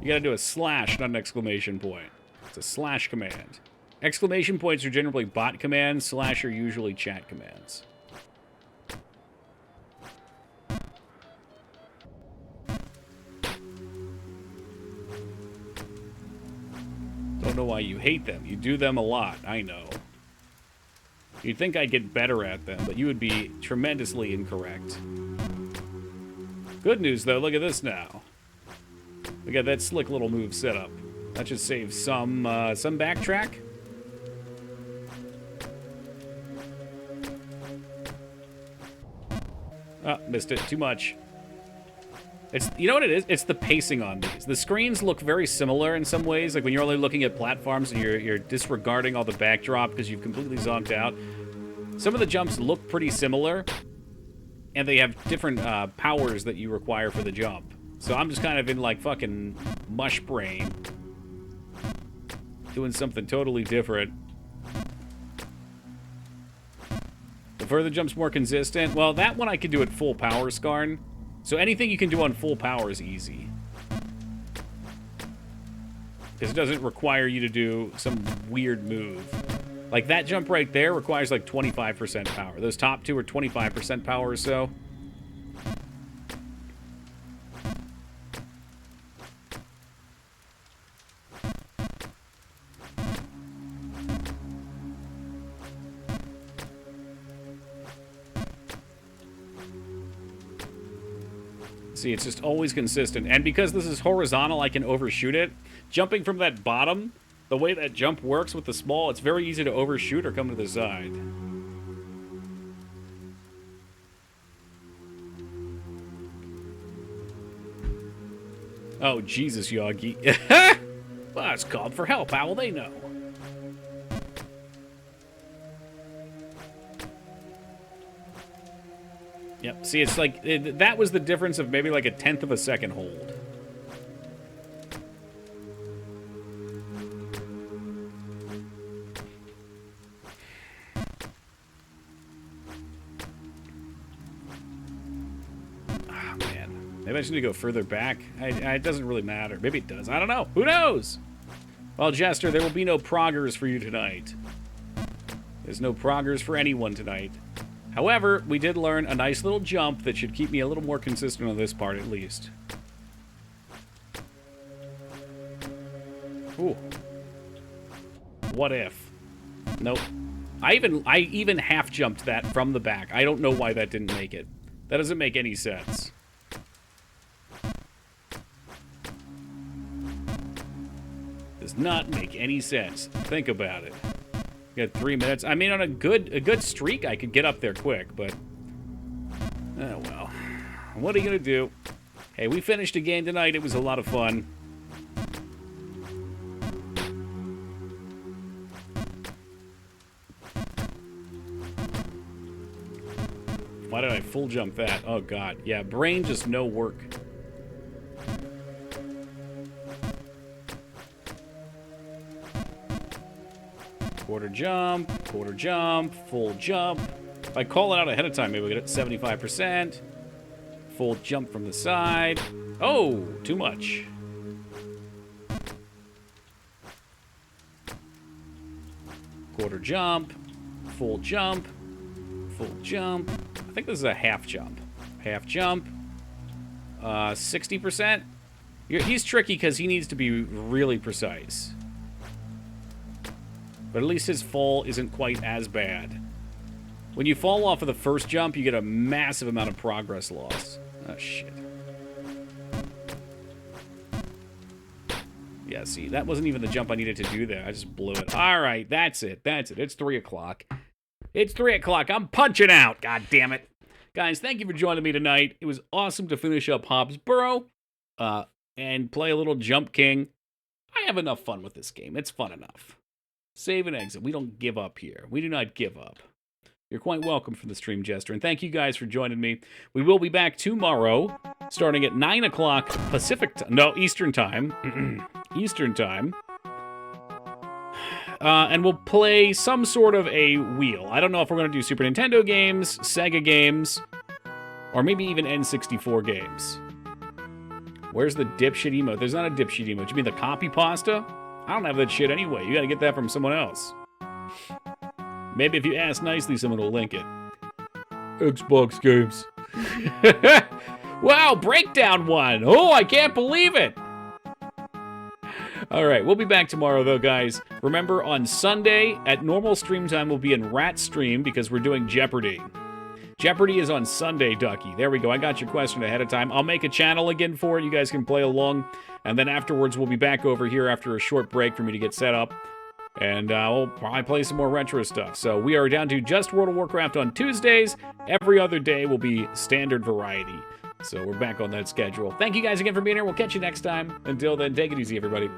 You gotta do a slash, not an exclamation point. It's a slash command. Exclamation points are generally bot commands. Slash are usually chat commands. Don't know why you hate them. You do them a lot, I know. You'd think I'd get better at them, but you would be tremendously incorrect. Good news, though. Look at this now. We got that slick little move set up. That should save some backtrack. Oh, missed it. Too much. It's, you know what it is? It's the pacing on these. The screens look very similar in some ways. Like when you're only looking at platforms and you're disregarding all the backdrop because you've completely zonked out. Some of the jumps look pretty similar, and they have different powers that you require for the jump. So I'm just kind of in like fucking mush brain, doing something totally different. The further jump's more consistent. Well, that one I can do at full power, Skarn. So anything you can do on full power is easy. Because it doesn't require you to do some weird move. Like that jump right there requires like 25% power. Those top two are 25% power or so. See, it's just always consistent. And because this is horizontal, I can overshoot it. Jumping from that bottom, the way that jump works with the small, it's very easy to overshoot or come to the side. Oh, Jesus, Yogi. Well, it's called for help. How will they know? Yep, see, it's like, that was the difference of maybe like a 1/10 of a second hold. Ah, man. Maybe I just need to go further back. It doesn't really matter. Maybe it does. I don't know. Who knows? Well, Jester, there will be no proggers for you tonight. There's no proggers for anyone tonight. However, we did learn a nice little jump that should keep me a little more consistent on this part, at least. Ooh. What if? Nope. I even half-jumped that from the back. I don't know why that didn't make it. That doesn't make any sense. Does not make any sense. Think about it. Got 3 minutes. I mean, on a good streak, I could get up there quick, but oh well. What are you gonna do? Hey, we finished a game tonight. It was a lot of fun. Why did I full jump that? Oh god, yeah. Brain just no work. Quarter jump, full jump. If I call it out ahead of time, maybe we get it 75%. Full jump from the side. Oh, too much. Quarter jump, full jump, full jump. I think this is a half jump. Half jump. 60%. He's tricky because he needs to be really precise. But at least his fall isn't quite as bad. When you fall off of the first jump, you get a massive amount of progress loss. Oh, shit. Yeah, see, that wasn't even the jump I needed to do there. I just blew it. All right, that's it. That's it. It's 3 o'clock. It's 3 o'clock. I'm punching out. God damn it. Guys, thank you for joining me tonight. It was awesome to finish up Hobbs Burrow and play a little Jump King. I have enough fun with this game. It's fun enough. Save and exit. We don't give up here. We do not give up. You're quite welcome for the stream, Jester. And thank you guys for joining me. We will be back tomorrow, starting at 9 o'clock Pacific time. No, Eastern time. Eastern time. And we'll play some sort of a wheel. I don't know if we're going to do Super Nintendo games, Sega games, or maybe even N64 games. Where's the dipshit emote? There's not a dipshit emote. You mean the copy pasta? I don't have that shit anyway. You gotta get that from someone else. Maybe if you ask nicely, someone will link it. Xbox games. Wow, Breakdown won. Oh, I can't believe it. All right, we'll be back tomorrow, though, guys. Remember, on Sunday, at normal stream time, we'll be in Rat Stream because we're doing Jeopardy. Jeopardy is on Sunday, Ducky. There we go. I got your question ahead of time. I'll make a channel again for it. You guys can play along. And then afterwards, we'll be back over here after a short break for me to get set up. And we'll probably play some more retro stuff. So we are down to just World of Warcraft on Tuesdays. Every other day will be standard variety. So we're back on that schedule. Thank you guys again for being here. We'll catch you next time. Until then, take it easy, everybody.